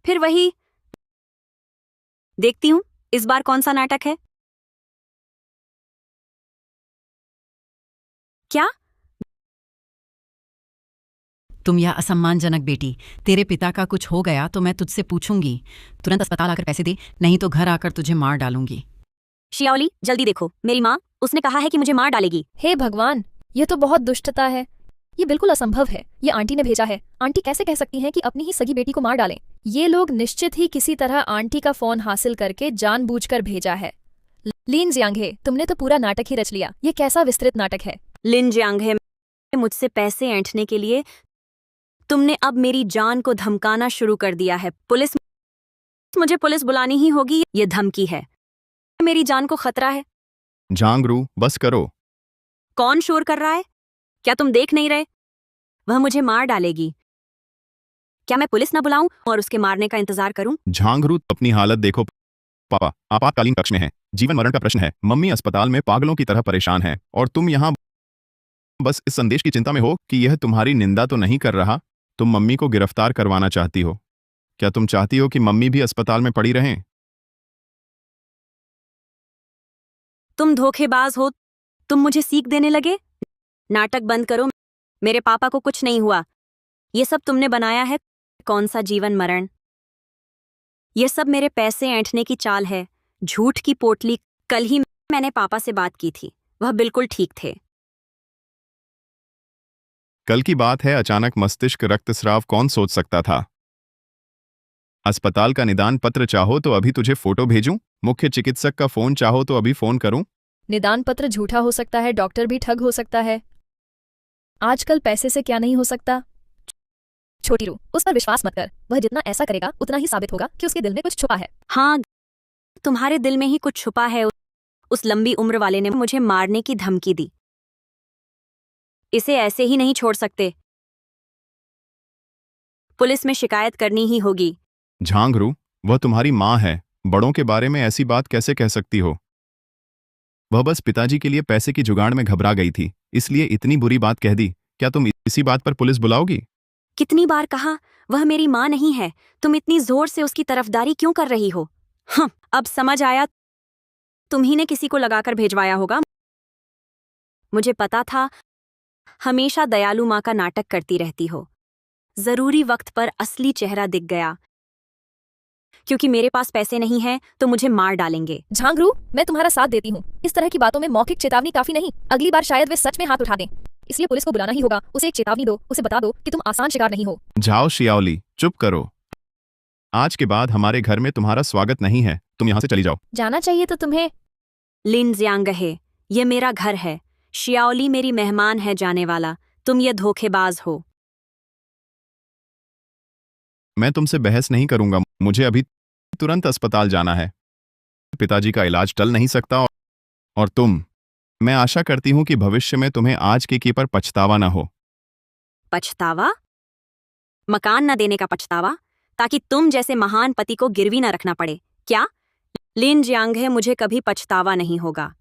[SPEAKER 4] फिर वही देखती हूँ, इस बार कौन सा नाटक है। क्या?
[SPEAKER 3] तुम यह असम्मानजनक बेटी। तेरे पिता का कुछ हो गया तो मैं तुझसे पूछूंगी। तुरंत अस्पताल आकर पैसे दे, नहीं तो घर आकर तुझे मार डालूंगी।
[SPEAKER 4] शियाओली, जल्दी देखो, मेरी माँ, उसने कहा है कि मुझे मार डालेगी।
[SPEAKER 1] हे भगवान, यह तो बहुत दुष्टता है। ये बिल्कुल असंभव है। ये आंटी ने भेजा है। आंटी कैसे कह सकती हैं कि अपनी ही सगी बेटी को मार डालें? ये लोग निश्चित ही किसी तरह आंटी का फोन हासिल करके जानबूझकर भेजा है। लिन जियांगे, तुमने तो पूरा नाटक ही रच लिया। ये कैसा विस्तृत नाटक है।
[SPEAKER 4] लिन जियांग है, मुझसे पैसे ऐंठने के लिए तुमने अब मेरी जान को धमकाना शुरू कर दिया है। मुझे पुलिस बुलानी ही होगी। ये धमकी है, मेरी जान को खतरा है।
[SPEAKER 2] झांगरू, बस करो।
[SPEAKER 4] कौन शोर कर रहा है? क्या तुम देख नहीं रहे? वह मुझे मार डालेगी। क्या मैं पुलिस न बुलाऊं और उसके मारने का इंतजार करूं?
[SPEAKER 2] झांगरू, अपनी हालत देखो। पापा आपातकालीन कक्ष में हैं। जीवन मरण का प्रश्न है। मम्मी अस्पताल में पागलों की तरह परेशान है, और तुम यहाँ बस इस संदेश की चिंता में हो कि यह तुम्हारी निंदा तो नहीं कर रहा। तुम मम्मी को गिरफ्तार करवाना चाहती हो। क्या तुम चाहती हो कि मम्मी भी अस्पताल में पड़ी रहें?
[SPEAKER 4] तुम धोखेबाज हो। तुम मुझे सीख देने लगे। नाटक बंद करो। मेरे पापा को कुछ नहीं हुआ। ये सब तुमने बनाया है। कौन सा जीवन मरण? ये सब मेरे पैसे ऐंठने की चाल है। झूठ की पोटली। कल ही मैंने पापा से बात की थी, वह बिल्कुल ठीक थे।
[SPEAKER 2] कल की बात है, अचानक मस्तिष्क रक्तस्राव कौन सोच सकता था। अस्पताल का निदान पत्र चाहो तो अभी तुझे फोटो भेजूं? मुख्य चिकित्सक का फोन चाहो तो अभी फोन करूं?
[SPEAKER 1] निदान पत्र झूठा हो सकता है, डॉक्टर भी ठग हो सकता है। आजकल पैसे से क्या नहीं हो सकता। छोटी रू, उस पर विश्वास मत कर। वह जितना ऐसा करेगा उतना ही साबित होगा कि उसके दिल में कुछ छुपा है।
[SPEAKER 4] हाँ, तुम्हारे दिल में ही कुछ छुपा है। उस लंबी उम्र वाले ने मुझे मारने की धमकी दी। इसे ऐसे ही नहीं छोड़ सकते, पुलिस में शिकायत करनी ही होगी।
[SPEAKER 2] झांगरू, वह तुम्हारी माँ है, बड़ों के बारे में ऐसी बात कैसे कह सकती हो? वह बस पिताजी के लिए पैसे की जुगाड़ में घबरा गई थी, इसलिए इतनी बुरी बात कह दी। क्या तुम इसी बात पर पुलिस बुलाओगी?
[SPEAKER 4] कितनी बार कहा, वह मेरी माँ नहीं है। तुम इतनी जोर से उसकी तरफदारी क्यों कर रही हो? अब समझ आया, तुम्ही ने किसी को लगाकर भेजवाया होगा। मुझे पता था, हमेशा दयालु माँ का नाटक करती रहती हो। जरूरी वक्त पर असली चेहरा दिख गया। क्योंकि मेरे पास पैसे नहीं हैं तो मुझे मार डालेंगे।
[SPEAKER 1] झांगरू, मैं तुम्हारा साथ देती हूँ। इस तरह की बातों में मौखिक चेतावनी काफी नहीं, अगली बार शायद वे सच में हाथ उठा दें। इसलिए पुलिस को बुलाना ही होगा। उसे एक चेतावनी दो, उसे बता दो कि तुम आसान शिकार नहीं हो।
[SPEAKER 2] जाओ शियाओली, चुप करो। आज के बाद हमारे घर में तुम्हारा स्वागत नहीं है, तुम यहाँ से चली जाओ।
[SPEAKER 1] जाना चाहिए तो तुम्हें।
[SPEAKER 4] लिन जियांगहे, ये मेरा घर है। शियाओली मेरी मेहमान है जाने वाला। तुम ये धोखेबाज हो।
[SPEAKER 2] मैं तुमसे बहस नहीं करूंगा, मुझे अभी तुरंत अस्पताल जाना है। पिताजी का इलाज टल नहीं सकता और मैं आशा करती हूं कि भविष्य में तुम्हें आज के पर पछतावा ना हो।
[SPEAKER 4] पछतावा? मकान न देने का पछतावा, ताकि तुम जैसे महान पति को गिरवी न रखना पड़े क्या? लिन जियांगहे, मुझे कभी पछतावा नहीं होगा।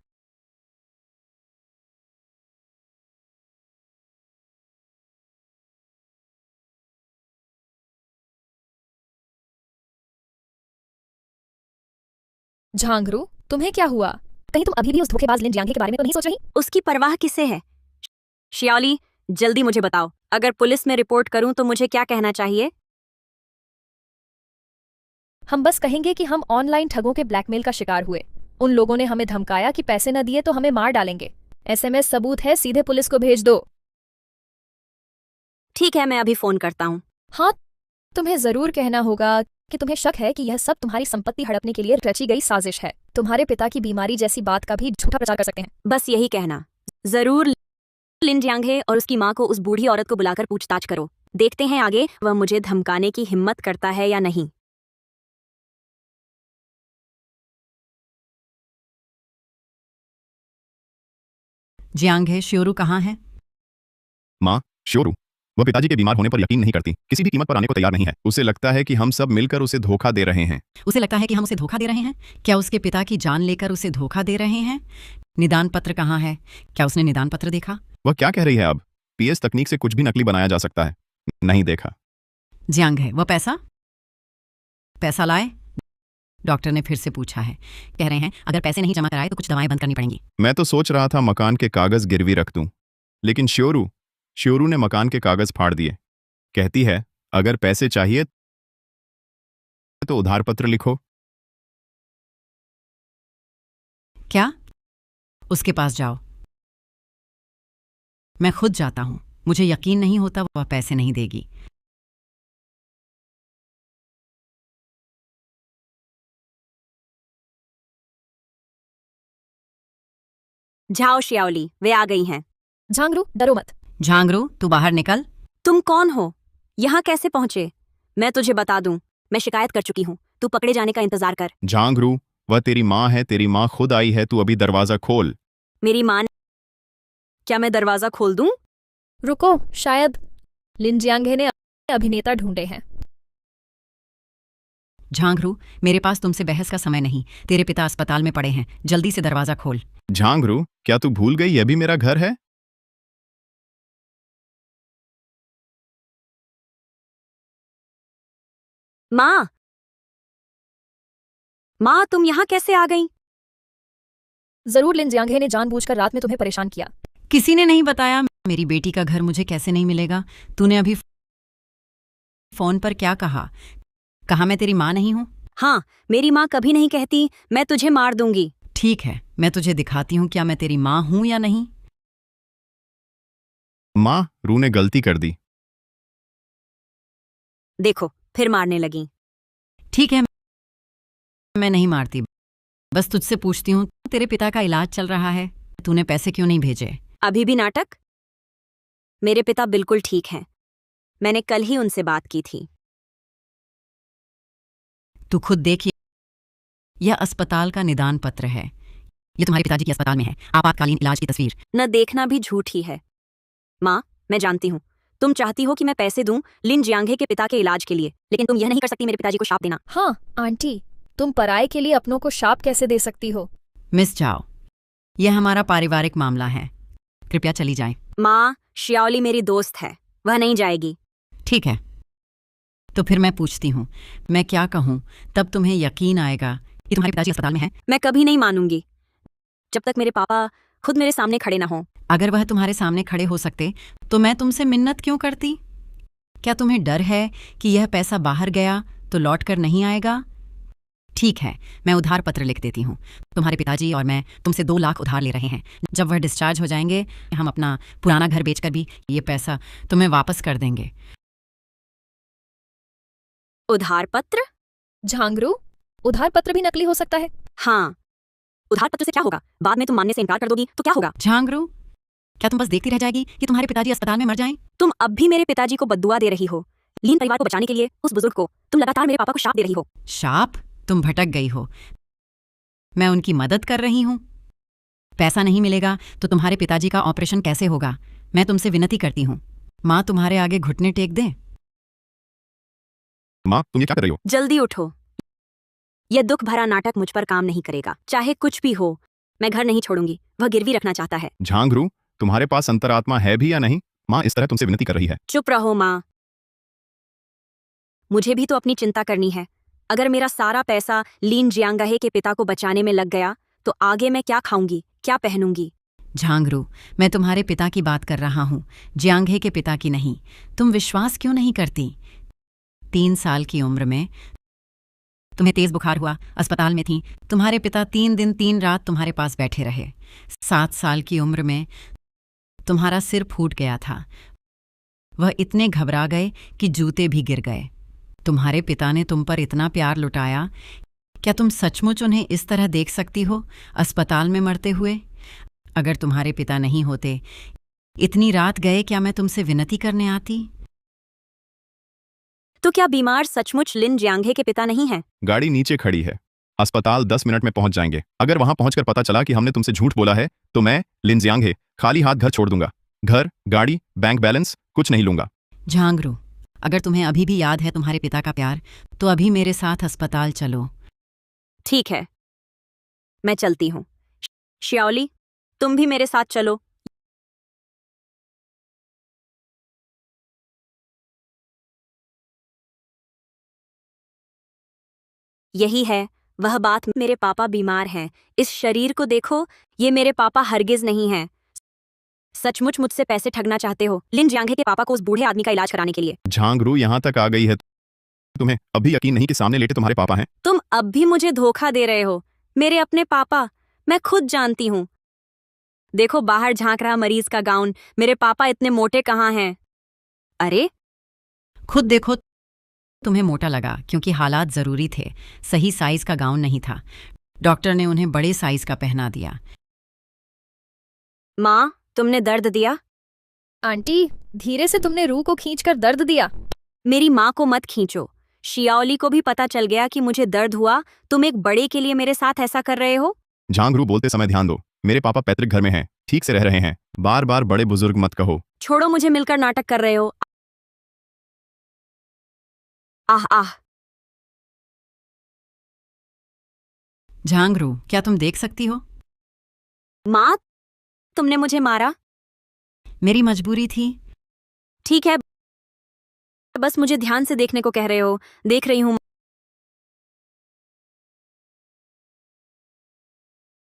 [SPEAKER 1] झांगरू, तुम्हें क्या हुआ? कहीं तुम अभी भी उस धोखेबाज लिन जियांगे के बारे में तो नहीं सोच रही?
[SPEAKER 4] उसकी परवाह किसे है? शियाओली, जल्दी मुझे बताओ, अगर पुलिस में रिपोर्ट करूं तो मुझे क्या कहना चाहिए?
[SPEAKER 1] हम बस कहेंगे कि हम ऑनलाइन ठगों के ब्लैकमेल का शिकार हुए। उन लोगों ने हमें धमकाया कि पैसे न दिए तो हमें मार डालेंगे। एसएमएस सबूत है, सीधे पुलिस को भेज दो।
[SPEAKER 4] ठीक है, मैं अभी फोन करता हूँ।
[SPEAKER 1] हाँ, तुम्हें जरूर कहना होगा कि तुम्हें शक है कि यह सब तुम्हारी संपत्ति हड़पने के लिए रची गई साजिश है। तुम्हारे पिता की बीमारी जैसी बात का भी झूठा प्रचार कर सकते हैं।
[SPEAKER 4] बस यही कहना। जरूर। लिन जियांगहे और उसकी माँ को उस बूढ़ी औरत को बुलाकर पूछताछ करो। देखते हैं आगे वह मुझे धमकाने की हिम्मत करता है या नहीं।
[SPEAKER 3] जियांगहे, श्योरू कहाँ है?
[SPEAKER 2] माँ, श्योरू, वह पिताजी के बीमार होने पर यकीन नहीं करती, किसी भी कीमत पर आने को तैयार नहीं है। उसे लगता है कि हम सब मिलकर उसे धोखा दे रहे हैं।
[SPEAKER 3] उसे लगता है कि हम उसे धोखा दे रहे हैं? क्या उसके पिता की जान लेकर उसे धोखा दे रहे हैं? निदान पत्र कहाँ है? क्या उसने निदान पत्र देखा?
[SPEAKER 2] वह क्या कह रही है? अब पीएस तकनीक से कुछ भी नकली बनाया जा सकता है। नहीं देखा।
[SPEAKER 3] जियांगहे, वह पैसा लाए? डॉक्टर ने फिर से पूछा है। कह रहे हैं अगर पैसे नहीं जमा कराए तो कुछ दवाएं बंद करनी पड़ेंगी।
[SPEAKER 2] मैं तो सोच रहा था मकान के कागज गिरवी रख दूं, लेकिन श्योरू ने मकान के कागज फाड़ दिए। कहती है अगर पैसे चाहिए तो उधार पत्र लिखो।
[SPEAKER 3] क्या? उसके पास जाओ। मैं खुद जाता हूं। मुझे यकीन नहीं होता वह पैसे नहीं देगी।
[SPEAKER 4] जाओ शियाओली, वे आ गई हैं।
[SPEAKER 1] झांगरू, डरो मत।
[SPEAKER 3] झांगरू, तू बाहर निकल।
[SPEAKER 4] तुम कौन हो? यहाँ कैसे पहुंचे? मैं तुझे बता दूं, मैं शिकायत कर चुकी हूँ। तू पकड़े जाने का इंतजार कर।
[SPEAKER 2] झांगरू, वह तेरी माँ है, तेरी माँ खुद आई है, तू अभी दरवाजा खोल।
[SPEAKER 4] मेरी माँ? क्या मैं दरवाजा खोल दूं?
[SPEAKER 1] रुको, शायद लिन जियांगे ने अभिनेता ढूंढे हैं।
[SPEAKER 3] झांगरू, मेरे पास तुमसे बहस का समय नहीं। तेरे पिता अस्पताल में पड़े हैं, जल्दी से दरवाजा खोल।
[SPEAKER 2] झांगरू, क्या तू भूल गई यह भी मेरा घर है?
[SPEAKER 4] माँ, माँ, तुम यहाँ कैसे आ गई?
[SPEAKER 1] जरूर लिन जियांगे ने जानबूझकर रात में तुम्हें परेशान किया।
[SPEAKER 3] किसी ने नहीं बताया। मेरी बेटी का घर मुझे कैसे नहीं मिलेगा? तूने अभी फोन पर क्या कहा? कहा मैं तेरी माँ नहीं हूं?
[SPEAKER 4] हाँ, मेरी माँ कभी नहीं कहती मैं तुझे मार दूंगी।
[SPEAKER 3] ठीक है, मैं तुझे दिखाती हूँ क्या मैं तेरी माँ हूं या नहीं।
[SPEAKER 2] माँ, रू ने गलती कर दी।
[SPEAKER 4] देखो, फिर मारने लगी।
[SPEAKER 3] ठीक है, मैं नहीं मारती, बस तुझसे पूछती हूँ तेरे पिता का इलाज चल रहा है, तूने पैसे क्यों नहीं भेजे।
[SPEAKER 4] अभी भी नाटक? मेरे पिता बिल्कुल ठीक हैं। मैंने कल ही उनसे बात की थी।
[SPEAKER 3] तू खुद देखिए, यह अस्पताल का निदान पत्र है। ये तुम्हारे पिताजी के अस्पताल में है, आपातकालीन इलाज की तस्वीर।
[SPEAKER 4] न देखना भी झूठ ही है। माँ, मैं जानती हूँ तुम चाहती हो कि मैं पैसे दूं लिन जियांगे के पिता के इलाज के लिए, लेकिन तुम यह नहीं कर सकती मेरे पिताजी को शाप देना।
[SPEAKER 1] हाँ आंटी, तुम पराये के लिए अपनों को शाप कैसे दे सकती हो?
[SPEAKER 3] मिस जाओ, यह हमारा पारिवारिक मामला है, कृपया चली जाएं।
[SPEAKER 4] माँ, शियाओली मेरी दोस्त है, वह नहीं जाएगी।
[SPEAKER 3] ठीक है, तो फिर मैं पूछती हूँ, मैं क्या कहूँ तब तुम्हें यकीन आएगा कि तुम्हारे पिताजी अस्पताल में हैं?
[SPEAKER 4] मैं कभी नहीं मानूंगी जब तक मेरे पापा खुद मेरे सामने खड़े ना हों।
[SPEAKER 3] अगर वह तुम्हारे सामने खड़े हो सकते तो मैं तुमसे मिन्नत क्यों करती? क्या तुम्हें डर है कि यह पैसा बाहर गया तो लौट कर नहीं आएगा? ठीक है, मैं उधार पत्र लिख देती हूँ। तुम्हारे पिताजी और मैं तुमसे 2 लाख उधार ले रहे हैं। जब वह डिस्चार्ज हो जाएंगे हम अपना पुराना घर बेचकर भी ये पैसा तुम्हें वापस कर देंगे।
[SPEAKER 4] उधार पत्र?
[SPEAKER 1] झांगरू, उधार पत्र भी नकली हो सकता है?
[SPEAKER 4] हाँ, उधार पत्र से क्या होगा? बाद में तुम मानने से इनकार कर दोगी तो क्या होगा?
[SPEAKER 3] झांगरू, क्या तुम बस देखती रह जाएगी कि तुम्हारे पिताजी अस्पताल में मर जाएं?
[SPEAKER 4] तुम अब भी मेरे पिताजी को बद्दुआ दे रही हो। लीन परिवार को बचाने के लिए उस बुजुर्ग को तुम लगातार मेरे पापा को शाप दे रही हो।
[SPEAKER 3] शाप? तुम भटक गई हो, मैं उनकी मदद कर रही हूँ। पैसा नहीं मिलेगा तो तुम्हारे पिताजी का ऑपरेशन कैसे होगा? मैं तुमसे विनती करती हूँ, माँ तुम्हारे आगे घुटने टेक दे।
[SPEAKER 2] माँ, तुम ये क्या कर रही हो?
[SPEAKER 4] जल्दी उठो, यह दुख भरा नाटक मुझ पर काम नहीं करेगा। चाहे कुछ भी हो, मैं घर नहीं छोड़ूंगी। वह गिरवी रखना चाहता है।
[SPEAKER 2] झांगरू, तुम्हारे पास अंतरात्मा है भी या नहीं? माँ इस तरह तुमसे विनती कर रही है।
[SPEAKER 4] चुप रहो माँ, मुझे भी तो अपनी चिंता करनी है। अगर मेरा सारा पैसा लीन जियांगाहे के पिता को बचाने में लग गया तो आगे मैं क्या खाऊंगी, क्या पहनूंगी?
[SPEAKER 3] झांगरू, मैं तुम्हारे पिता की बात कर रहा हूँ, जियांगे के पिता की नहीं। तुम विश्वास क्यों नहीं करती? 3 साल की उम्र में तुम्हें तेज बुखार हुआ, अस्पताल में थी। तुम्हारे पिता 3 दिन 3 रात तुम्हारे पास बैठे रहे। 7 साल की उम्र में तुम्हारा सिर फूट गया था। वह इतने घबरा गए कि जूते भी गिर गए। तुम्हारे पिता ने तुम पर इतना प्यार लुटाया, क्या तुम सचमुच उन्हें इस तरह देख सकती हो, अस्पताल में मरते हुए? अगर तुम्हारे पिता नहीं होते, इतनी रात गए क्या मैं तुमसे विनती करने आती?
[SPEAKER 4] तो क्या बीमार सचमुच लिन जियांगे के पिता नहीं हैं?
[SPEAKER 2] गाड़ी नीचे खड़ी है, अस्पताल 10 मिनट में पहुंच जाएंगे। अगर वहां पहुंचकर पता चला कि हमने तुमसे झूठ बोला है तो मैं, लिन जियांगे, खाली हाथ घर छोड़ दूंगा। घर, गाड़ी, बैंक बैलेंस कुछ नहीं लूंगा।
[SPEAKER 3] झांगरू, अगर तुम्हें अभी भी याद है तुम्हारे पिता का प्यार, तो अभी मेरे साथ अस्पताल चलो।
[SPEAKER 4] ठीक है, मैं चलती हूँ। शियाओली, तुम भी मेरे साथ चलो। यही है वह बात, मेरे पापा बीमार हैं। इस शरीर को देखो, ये मेरे पापा हरगिज नहीं हैं। सचमुच मुझसे पैसे ठगना चाहते हो लिन जियांगे के पापा को उस बूढ़े आदमी का इलाज कराने के लिए?
[SPEAKER 2] झांगरू यहाँ तक आ गई है, तुम्हें अभी यकीन नहीं कि सामने लेटे तुम्हारे पापा हैं?
[SPEAKER 4] तुम अब भी मुझे धोखा दे रहे हो। मेरे अपने पापा, मैं खुद जानती हूँ। देखो बाहर झांक रहा मरीज का गाउन, मेरे पापा इतने मोटे कहाँ हैं? अरे
[SPEAKER 3] खुद देखो, तुम्हें मोटा लगा क्योंकि हालात जरूरी थे। सही साइज का गाउन नहीं था, डॉक्टर ने उन्हें बड़े साइज का पहना दिया।
[SPEAKER 4] माँ, तुमने दर्द दिया?
[SPEAKER 1] आंटी, धीरे से तुमने रूह को खींचकर दर्द दिया।
[SPEAKER 4] मेरी माँ को मत खींचो। शियाओली को भी पता चल गया कि मुझे दर्द हुआ। तुम एक बड़े के लिए मेरे साथ ऐसा कर रहे हो?
[SPEAKER 2] झांगरू, बोलते समय ध्यान दो, मेरे पापा पैतृक घर में हैं, ठीक से रह रहे हैं। बार बार बड़े बुजुर्ग मत कहो।
[SPEAKER 4] छोड़ो, मुझे मिलकर नाटक कर रहे हो। आह आह।
[SPEAKER 3] झांगरू, क्या तुम देख सकती हो?
[SPEAKER 4] माँ, तुमने मुझे मारा?
[SPEAKER 3] मेरी मजबूरी थी।
[SPEAKER 4] ठीक है, बस मुझे ध्यान से देखने को कह रहे हो। देख रही हूँ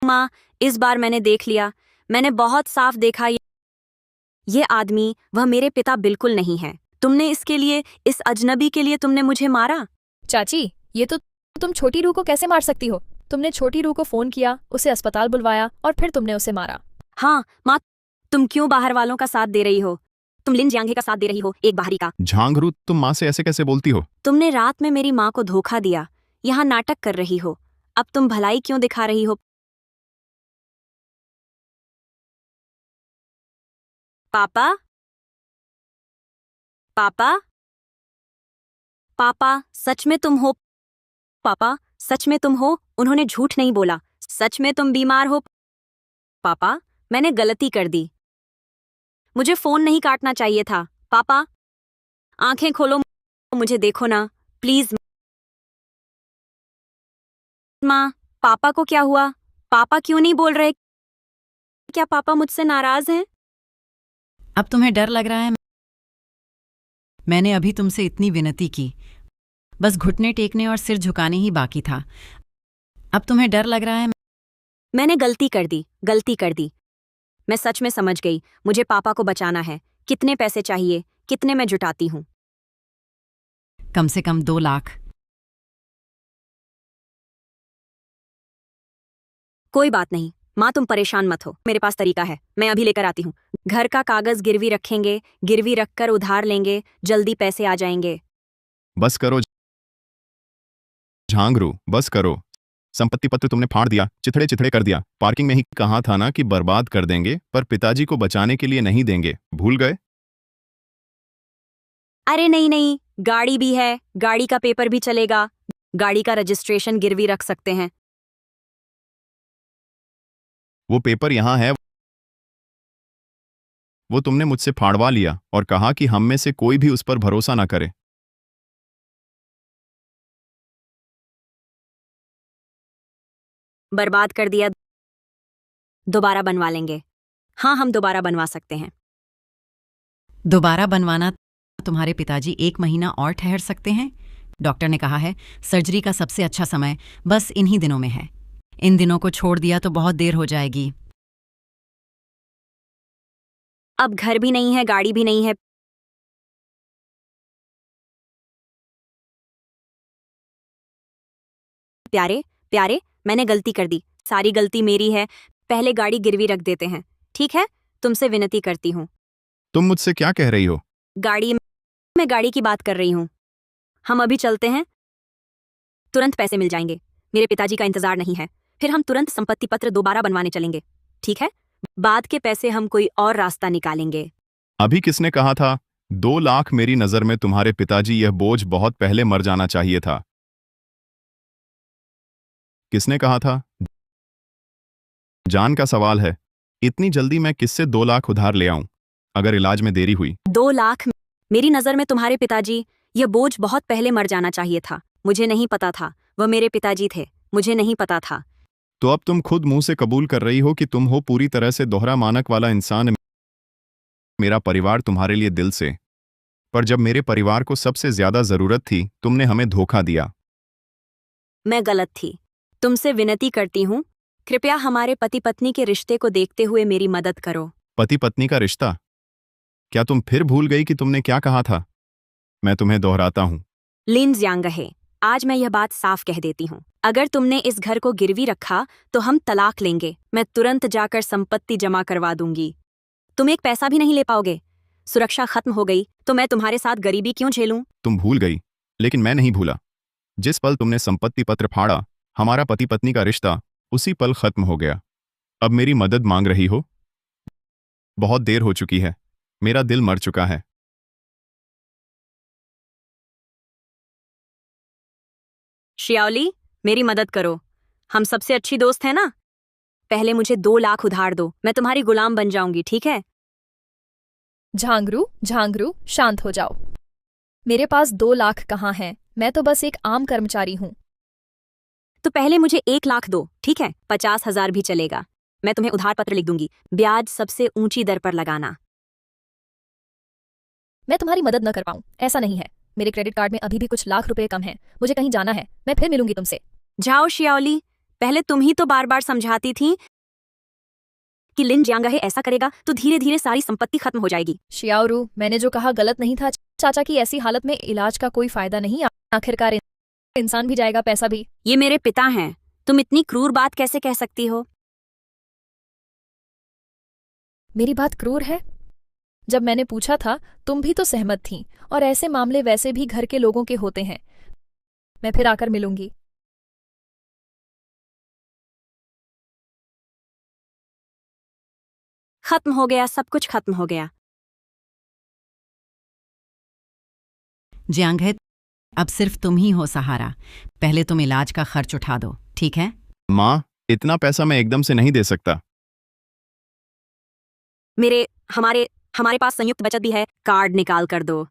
[SPEAKER 4] माँ, इस बार मैंने देख लिया। मैंने बहुत साफ देखा, ये आदमी वह मेरे पिता बिल्कुल नहीं है। तुमने इसके लिए, इस अजनबी के लिए तुमने मुझे मारा।
[SPEAKER 1] चाची, ये तो तुम छोटी रू को कैसे मार सकती हो? तुमने छोटी रू को फोन किया, उसे अस्पताल बुलवाया और फिर तुमने उसे मारा।
[SPEAKER 4] हाँ माँ, तुम क्यों बाहर वालों का साथ दे रही हो? तुम लिन जियांगे का साथ दे रही हो, एक बाहरी का।
[SPEAKER 2] झांगरू, तुम माँ से ऐसे कैसे बोलती हो?
[SPEAKER 4] तुमने रात में मेरी माँ को धोखा दिया, यहाँ नाटक कर रही हो। अब तुम भलाई क्यों दिखा रही हो? पापा, पापा, पापा, सच में तुम हो? पापा, सच में तुम हो? उन्होंने झूठ नहीं बोला, सच में तुम बीमार हो? पापा, मैंने गलती कर दी, मुझे फोन नहीं काटना चाहिए था। पापा, आंखें खोलो, मुझे देखो ना प्लीज। माँ, पापा को क्या हुआ? पापा क्यों नहीं बोल रहे? क्या पापा मुझसे नाराज हैं?
[SPEAKER 3] अब तुम्हें डर लग रहा है? मैंने अभी तुमसे इतनी विनती की, बस घुटने टेकने और सिर झुकाने ही बाकी था। अब तुम्हें डर लग रहा है?
[SPEAKER 4] मैंने गलती कर दी, गलती कर दी। मैं सच में समझ गई, मुझे पापा को बचाना है। कितने पैसे चाहिए? कितने मैं जुटाती हूँ?
[SPEAKER 3] कम से कम 2 लाख।
[SPEAKER 4] कोई बात नहीं माँ, तुम परेशान मत हो, मेरे पास तरीका है, मैं अभी लेकर आती हूँ। घर का कागज गिरवी रखेंगे, गिरवी रखकर उधार लेंगे, जल्दी पैसे आ जाएंगे।
[SPEAKER 2] बस करो झांगरू, बस करो। संपत्ति पत्र तुमने फाड़ दिया, चिथड़े चिथड़े कर दिया। पार्किंग में ही कहा था ना कि बर्बाद कर देंगे, पर पिताजी को बचाने के लिए नहीं देंगे, भूल गए?
[SPEAKER 4] अरे नहीं नहीं, गाड़ी भी है, गाड़ी का पेपर भी चलेगा, गाड़ी का रजिस्ट्रेशन गिरवी रख सकते हैं।
[SPEAKER 2] वो पेपर यहाँ है, वो तुमने मुझसे फाड़वा लिया और कहा कि हम में से कोई भी उस पर भरोसा ना करे।
[SPEAKER 4] बर्बाद कर दिया, दोबारा बनवा लेंगे। हाँ, हम दोबारा बनवा सकते हैं।
[SPEAKER 3] दोबारा बनवाना? तुम्हारे पिताजी 1 महीना और ठहर सकते हैं। डॉक्टर ने कहा है सर्जरी का सबसे अच्छा समय बस इन्हीं दिनों में है। इन दिनों को छोड़ दिया तो बहुत देर हो जाएगी।
[SPEAKER 4] अब घर भी नहीं है, गाड़ी भी नहीं है। प्यारे प्यारे, मैंने गलती कर दी, सारी गलती मेरी है। पहले गाड़ी गिरवी रख देते हैं, ठीक है? तुमसे विनती करती हूँ।
[SPEAKER 2] तुम मुझसे क्या कह रही हो?
[SPEAKER 4] गाड़ी, मैं गाड़ी की बात कर रही हूँ। हम अभी चलते हैं, तुरंत पैसे मिल जाएंगे। मेरे पिताजी का इंतजार नहीं है, फिर हम तुरंत संपत्ति पत्र दोबारा बनवाने चलेंगे, ठीक है? बाद के पैसे हम कोई और रास्ता निकालेंगे।
[SPEAKER 2] अभी किसने कहा था 2 लाख? मेरी नजर में तुम्हारे पिताजी यह बोझ बहुत पहले मर जाना चाहिए था। किसने कहा था? जान का सवाल है, इतनी जल्दी मैं किससे 2 लाख उधार ले आऊं अगर इलाज में देरी हुई?
[SPEAKER 4] 2 लाख? मेरी नजर में तुम्हारे पिताजी, यह बोझ बहुत पहले मर जाना चाहिए था। मुझे नहीं पता था वह मेरे पिताजी थे, मुझे नहीं पता था।
[SPEAKER 2] तो अब तुम खुद मुंह से कबूल कर रही हो कि तुम हो पूरी तरह से दोहरा मानक वाला इंसान। मेरा परिवार तुम्हारे लिए दिल से, पर जब मेरे परिवार को सबसे ज्यादा जरूरत थी तुमने हमें धोखा दिया।
[SPEAKER 4] मैं गलत थी, तुमसे विनती करती हूँ, कृपया हमारे पति पत्नी के रिश्ते को देखते हुए मेरी मदद करो।
[SPEAKER 2] पति पत्नी का रिश्ता? क्या तुम फिर भूल गई कि तुमने क्या कहा था? मैं तुम्हें दोहराता हूं।
[SPEAKER 4] लिन जियांगे, आज मैं यह बात साफ कह देती हूँ, अगर तुमने इस घर को गिरवी रखा तो हम तलाक लेंगे। मैं तुरंत जाकर संपत्ति जमा करवा दूंगी। तुम एक पैसा भी नहीं ले पाओगे। सुरक्षा खत्म हो गई तो मैं तुम्हारे साथ गरीबी क्यों झेलूं?
[SPEAKER 2] तुम भूल गई, लेकिन मैं नहीं भूला। जिस पल तुमने संपत्ति पत्र फाड़ा, हमारा पति पत्नी का रिश्ता उसी पल खत्म हो गया। अब मेरी मदद मांग रही हो? बहुत देर हो चुकी है, मेरा दिल मर चुका है।
[SPEAKER 4] शियाओली, मेरी मदद करो, हम सबसे अच्छी दोस्त हैं ना? पहले मुझे 2 लाख उधार दो, मैं तुम्हारी गुलाम बन जाऊंगी, ठीक है?
[SPEAKER 1] झांगरू, झांगरू, शांत हो जाओ। मेरे पास 2 लाख कहाँ हैं? मैं तो बस एक आम कर्मचारी हूँ।
[SPEAKER 4] तो पहले मुझे 1 लाख दो, ठीक है? 50,000 भी चलेगा। मैं तुम्हें उधार पत्र लिख दूंगी, ब्याज सबसे ऊंची दर पर लगाना।
[SPEAKER 1] मैं तुम्हारी मदद न कर पाऊं, ऐसा नहीं है। मेरे क्रेडिट कार्ड में अभी भी कुछ लाख रुपए कम हैं। मुझे कहीं जाना है, मैं फिर मिलूंगी तुमसे।
[SPEAKER 4] जाओ शियाओली, पहले तुम ही तो बार बार समझाती थी कि लिन जियांगे ऐसा करेगा तो धीरे धीरे सारी संपत्ति खत्म हो जाएगी।
[SPEAKER 1] शियाओरू, मैंने जो कहा गलत नहीं था। चाचा की ऐसी हालत में इलाज का कोई फायदा नहीं। आखिरकार इंसान भी जाएगा, पैसा भी।
[SPEAKER 4] ये मेरे पिता हैं, तुम इतनी क्रूर बात कैसे कह सकती हो?
[SPEAKER 1] मेरी बात क्रूर है? जब मैंने पूछा था तुम भी तो सहमत थीं, और ऐसे मामले वैसे भी घर के लोगों के होते हैं। मैं फिर आकर मिलूंगी।
[SPEAKER 4] खत्म हो गया, सब कुछ खत्म हो गया।
[SPEAKER 3] जियांग है, अब सिर्फ तुम ही हो सहारा। पहले तुम इलाज का खर्च उठा दो, ठीक है?
[SPEAKER 2] माँ, इतना पैसा मैं एकदम से नहीं दे सकता।
[SPEAKER 4] हमारे हमारे पास संयुक्त बचत भी है, कार्ड निकाल कर दो।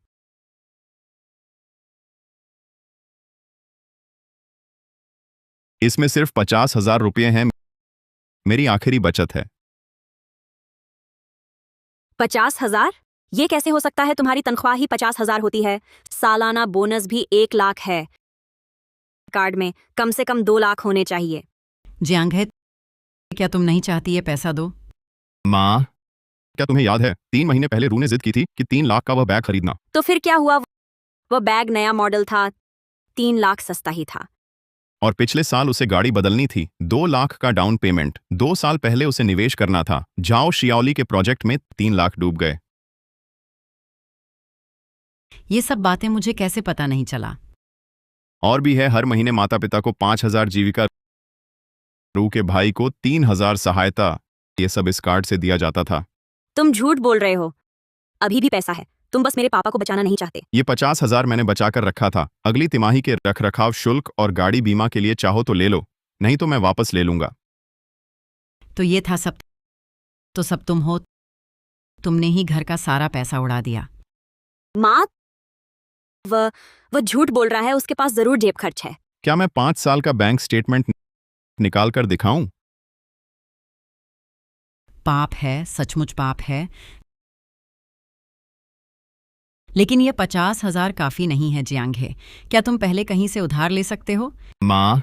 [SPEAKER 2] इसमें सिर्फ 50,000 रुपये हैं। मेरी आखिरी बचत है।
[SPEAKER 4] 50,000? ये कैसे हो सकता है? तुम्हारी तनख्वाह ही 50,000 होती है। सालाना बोनस भी 1 लाख है। कार्ड में कम से कम 2 लाख होने चाहिए।
[SPEAKER 3] जियांग है, क्या तुम नहीं चाहती ये पैसा दो?
[SPEAKER 2] माँ, क्या तुम्हें याद है 3 महीने पहले रू ने जिद की थी कि 3 लाख का वह बैग खरीदना।
[SPEAKER 4] तो फिर क्या हुआ? वह बैग नया मॉडल था, 3 लाख सस्ता ही था।
[SPEAKER 2] और पिछले साल उसे गाड़ी बदलनी थी, 2 लाख का डाउन पेमेंट। 2 साल पहले उसे निवेश करना था। जाओ शियाओली के प्रोजेक्ट में 3 लाख डूब गए।
[SPEAKER 3] ये सब बातें मुझे कैसे पता नहीं चला?
[SPEAKER 2] और भी है, हर महीने माता पिता को 5,000 जीविका, रू के भाई को 3,000 सहायता। ये सब इस कार्ड से दिया जाता था।
[SPEAKER 4] तुम झूठ बोल रहे हो। अभी भी पैसा है, तुम बस मेरे पापा को बचाना नहीं चाहते।
[SPEAKER 2] ये 50,000 मैंने बचा कर रखा था। अगली तिमाही के रखरखाव शुल्क और गाड़ी बीमा के लिए चाहो तो ले लो, नहीं तो मैं वापस ले लूंगा।
[SPEAKER 3] तो ये था सब? तो सब तुम हो? तुमने ही घर का सारा पैसा उड़ा दिया।
[SPEAKER 4] माँ, वह झूठ बोल रहा है, उसके पास जरूर जेब खर्च है।
[SPEAKER 2] क्या मैं 5 साल का बैंक स्टेटमेंट निकाल कर दिखाऊं?
[SPEAKER 3] पाप है, सचमुच पाप है। लेकिन ये 50,000 काफी नहीं है जियांगे। क्या तुम पहले कहीं से उधार ले सकते हो?
[SPEAKER 2] माँ,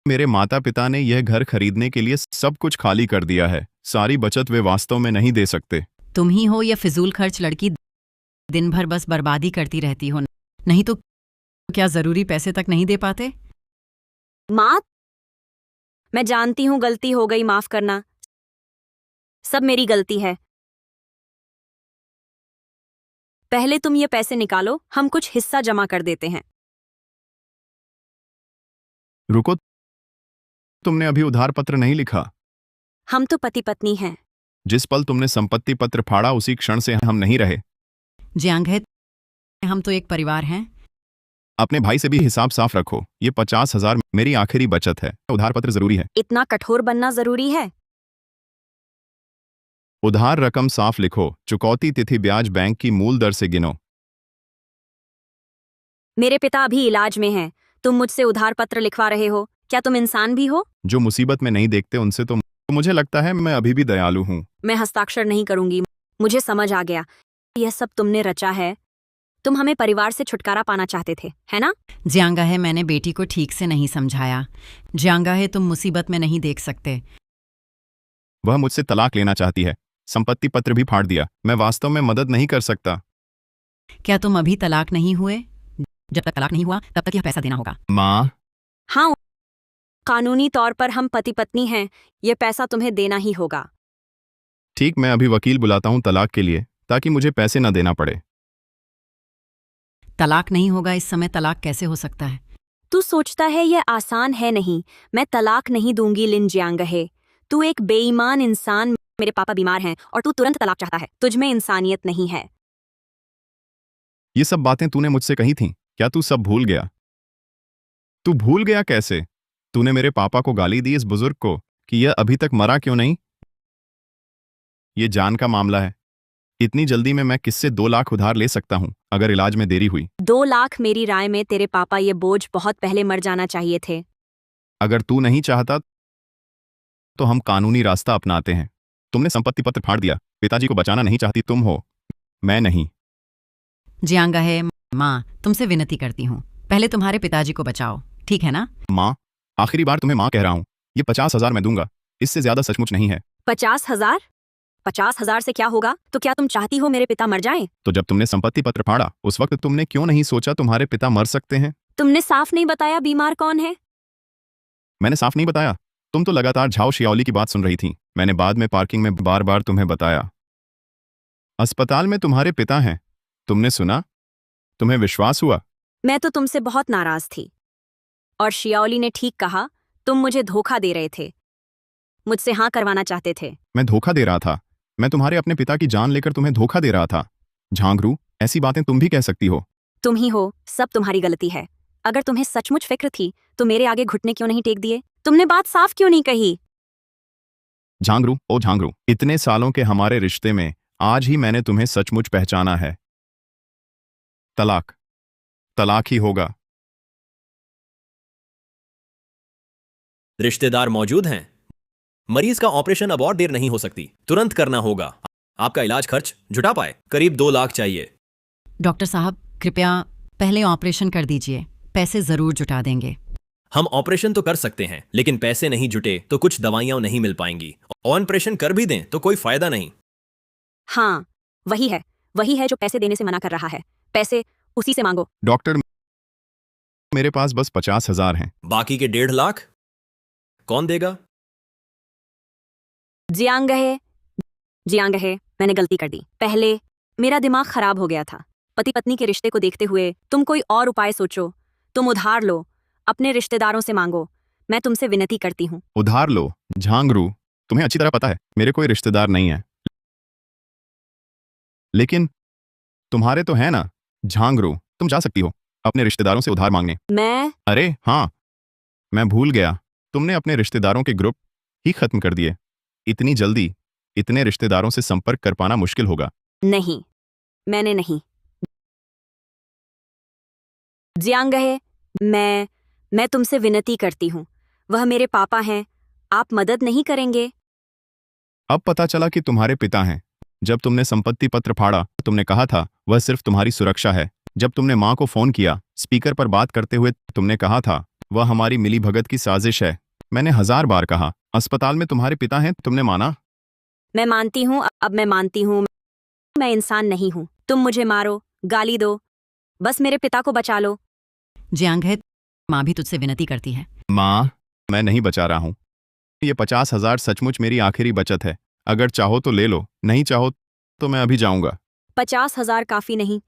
[SPEAKER 2] मेरे माता पिता ने यह घर खरीदने के लिए सब कुछ खाली कर दिया है। सारी बचत वे वास्तव में नहीं दे सकते।
[SPEAKER 3] तुम ही हो या फिजूल खर्च लड़की, दिन भर बस बर्बादी करती रहती हो। नहीं तो क्या जरूरी पैसे तक नहीं दे पाते?
[SPEAKER 4] माँ, मैं जानती हूँ गलती हो गई, माफ करना। सब मेरी गलती है। पहले तुम ये पैसे निकालो, हम कुछ हिस्सा जमा कर देते हैं।
[SPEAKER 2] रुको, तुमने अभी उधार पत्र नहीं लिखा।
[SPEAKER 4] हम तो पति पत्नी हैं।
[SPEAKER 2] जिस पल तुमने संपत्ति पत्र फाड़ा उसी क्षण से हम नहीं रहे।
[SPEAKER 3] जियांग है, हम तो एक परिवार हैं।
[SPEAKER 2] अपने भाई से भी हिसाब साफ रखो। ये 50,000 मेरी आखिरी बचत है। उधार पत्र जरूरी है।
[SPEAKER 4] इतना कठोर बनना जरूरी है?
[SPEAKER 2] उधार रकम साफ लिखो। चुकौती तिथि ब्याज बैंक की मूल दर से गिनो।
[SPEAKER 4] मेरे पिता अभी इलाज में हैं। तुम मुझसे उधार पत्र लिखवा रहे हो? क्या तुम इंसान भी हो?
[SPEAKER 2] जो मुसीबत में नहीं देखते उनसे तो मुझे लगता है मैं अभी भी दयालु हूँ।
[SPEAKER 4] मैं हस्ताक्षर नहीं करूंगी। मुझे समझ आ गया, यह सब तुमने रचा है। तुम हमें परिवार से छुटकारा पाना चाहते थे, है ना?
[SPEAKER 3] जियांगा है, मैंने बेटी को ठीक से नहीं समझाया। जियांगा है, तुम मुसीबत में नहीं देख सकते।
[SPEAKER 2] वह मुझसे तलाक लेना चाहती है। संपत्ति पत्र भी फाड़ दिया। मैं वास्तव में मदद नहीं कर सकता।
[SPEAKER 3] क्या तुम अभी तलाक नहीं हुए? जब तक तलाक नहीं हुआ तब तक यह पैसा देना होगा।
[SPEAKER 2] माँ,
[SPEAKER 4] हाँ, कानूनी तौर पर हम पति पत्नी हैं। यह पैसा तुम्हें देना ही होगा।
[SPEAKER 2] ठीक, मैं अभी वकील बुलाता हूँ तलाक के लिए, ताकि मुझे पैसे न देना पड़े।
[SPEAKER 3] तलाक नहीं होगा इस समय, तलाक कैसे हो सकता है?
[SPEAKER 4] तू सोचता है यह आसान है? नहीं, मैं तलाक नहीं दूंगी लिन जियांगहे। तू एक बेईमान इंसान। मेरे पापा बीमार हैं और तू तुरंत तलाक चाहता है। तुझ में इंसानियत नहीं है।
[SPEAKER 2] ये सब बातें तूने मुझसे कही थीं। क्या तू सब भूल गया? तू भूल गया कैसे? तूने मेरे पापा को गाली दी, इस बुजुर्ग को, कि यह अभी तक मरा क्यों नहीं। ये जान का मामला है। इतनी जल्दी में मैं किससे 2 लाख उधार ले सकता हूं अगर इलाज में देरी हुई?
[SPEAKER 4] 2 लाख मेरी राय में तेरे पापा ये बोझ बहुत पहले मर जाना चाहिए थे।
[SPEAKER 2] अगर तू नहीं चाहता तो हम कानूनी रास्ता अपनाते हैं। तुमने संपत्ति पत्र फाड़ दिया। पिताजी को बचाना नहीं चाहती तुम हो, मैं नहीं।
[SPEAKER 3] जियांगा है, माँ, तुमसे विनती करती हूँ, पहले तुम्हारे पिताजी को बचाओ, ठीक है ना?
[SPEAKER 2] माँ, आखिरी बार तुम्हें माँ कह रहा हूं। ये 50,000 मैं दूंगा, इससे ज्यादा सचमुच नहीं है।
[SPEAKER 4] 50,000? 50,000 से क्या होगा? तो क्या तुम चाहती हो मेरे पिता मर जाएं?
[SPEAKER 2] तो जब तुमने संपत्ति पत्र फाड़ा उस वक्त तुमने क्यों नहीं सोचा तुम्हारे पिता मर सकते हैं?
[SPEAKER 4] तुमने साफ नहीं बताया बीमार कौन है?
[SPEAKER 2] मैंने साफ नहीं बताया? तुम तो लगातार झाओ शियाओली की बात सुन रही थी। मैंने बाद में पार्किंग में बार बार तुम्हें बताया। अस्पताल में तुम्हारे पिता हैं। तुमने सुना? तुम्हें विश्वास हुआ?
[SPEAKER 4] मैं तो तुमसे बहुत नाराज थी। और शियाओली ने ठीक कहा, तुम मुझे धोखा दे रहे थे, मुझसे हाँ करवाना चाहते थे।
[SPEAKER 2] मैं धोखा दे रहा था? मैं तुम्हारे अपने पिता की जान लेकर तुम्हें धोखा दे रहा था? झांगरू, ऐसी बातें तुम भी कह सकती हो।
[SPEAKER 4] तुम ही हो, सब तुम्हारी गलती है। अगर तुम्हें सचमुच फिक्र थी तो मेरे आगे घुटने क्यों नहीं टेक दिए? तुमने बात साफ क्यों नहीं कही?
[SPEAKER 2] झांगरू, ओ झांगरू, इतने सालों के हमारे रिश्ते में आज ही मैंने तुम्हें सचमुच पहचाना है। तलाक, तलाक ही होगा।
[SPEAKER 5] रिश्तेदार मौजूद हैं। मरीज का ऑपरेशन अब और देर नहीं हो सकती, तुरंत करना होगा। आपका इलाज खर्च जुटा पाए करीब 2 लाख चाहिए।
[SPEAKER 3] डॉक्टर साहब, कृपया पहले ऑपरेशन कर दीजिए, पैसे जरूर जुटा देंगे।
[SPEAKER 5] हम ऑपरेशन तो कर सकते हैं, लेकिन पैसे नहीं जुटे तो कुछ दवाइयां नहीं मिल पाएंगी। ऑपरेशन कर भी दें तो कोई फायदा नहीं।
[SPEAKER 4] हाँ, वही है जो पैसे देने से मना कर रहा है। पैसे उसी से मांगो।
[SPEAKER 2] डॉक्टर, मेरे पास बस 50,000 हैं।
[SPEAKER 5] बाकी के 1.5 लाख कौन देगा?
[SPEAKER 4] जियांग है, मैंने गलती कर दी। पहले मेरा दिमाग खराब हो गया था। पति पत्नी के रिश्ते को देखते हुए तुम कोई और उपाय सोचो। तुम उधार लो, अपने रिश्तेदारों से मांगो। मैं तुमसे विनती करती हूँ।
[SPEAKER 2] उधार लो? झांगरू, तुम्हें अच्छी तरह पता है मेरे कोई रिश्तेदार नहीं है। लेकिन तुम्हारे तो है ना। झांगरू, तुम जा सकती हो अपने रिश्तेदारों से उधार मांगने।
[SPEAKER 4] मैं
[SPEAKER 2] अरे हाँ, मैं भूल गया, तुमने अपने रिश्तेदारों के ग्रुप ही खत्म कर दिए। इतनी जल्दी इतने रिश्तेदारों से संपर्क कर पाना मुश्किल होगा।
[SPEAKER 4] नहीं, मैंने नहीं। जियांग है, मैं तुमसे विनती करती हूँ। वह मेरे पापा हैं, आप मदद नहीं करेंगे?
[SPEAKER 2] अब पता चला कि तुम्हारे पिता हैं। जब तुमने संपत्ति पत्र फाड़ा, तुमने कहा था वह सिर्फ तुम्हारी सुरक्षा है। जब तुमने माँ को फोन किया, स्पीकर पर बात करते हुए तुमने कहा था वह हमारी मिलीभगत की साजिश है। मैंने 1000 बार कहा अस्पताल में तुम्हारे पिता हैं, तुमने माना?
[SPEAKER 4] मैं मानती हूँ, अब मैं मानती हूँ मैं इंसान नहीं हूँ। तुम मुझे मारो, गाली दो, बस मेरे पिता को बचा लो।
[SPEAKER 3] जियांग है, माँ भी तुझसे विनती करती है।
[SPEAKER 2] माँ, मैं नहीं बचा रहा हूँ। ये 50,000 सचमुच मेरी आखिरी बचत है। अगर चाहो तो ले लो, नहीं चाहो तो मैं अभी जाऊंगा।
[SPEAKER 4] 50,000 काफी नहीं।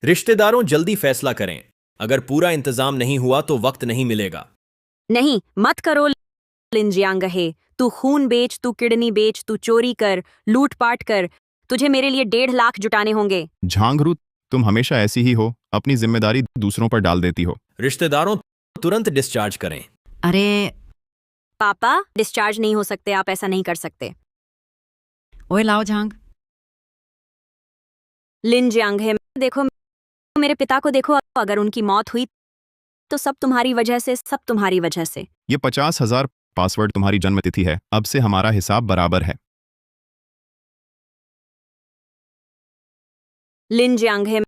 [SPEAKER 5] रिश्तेदारों, जल्दी फैसला करें। अगर पूरा इंतजाम नहीं हुआ तो वक्त नहीं मिलेगा।
[SPEAKER 4] नहीं, मत करो लिन जियांग है। तू खून बेच, तू किडनी बेच, तू चोरी कर, लूटपाट कर, तुझे मेरे लिए 1.5 लाख जुटाने होंगे।
[SPEAKER 2] झांगरू, तुम हमेशा ऐसी ही हो, अपनी जिम्मेदारी दूसरों पर डाल देती हो।
[SPEAKER 5] रिश्तेदारों, तुरंत डिस्चार्ज करें।
[SPEAKER 3] अरे
[SPEAKER 4] पापा, डिस्चार्ज नहीं हो सकते, आप ऐसा नहीं कर सकते।
[SPEAKER 3] ओए लाओ झांग।
[SPEAKER 4] लिन जियांग है, देखो मेरे पिता को देखो। अगर उनकी मौत हुई तो सब तुम्हारी वजह से, सब तुम्हारी वजह से।
[SPEAKER 2] ये 50,000 पासवर्ड तुम्हारी जन्मतिथि है। अब से हमारा हिसाब बराबर है।
[SPEAKER 4] लिन जियांग है,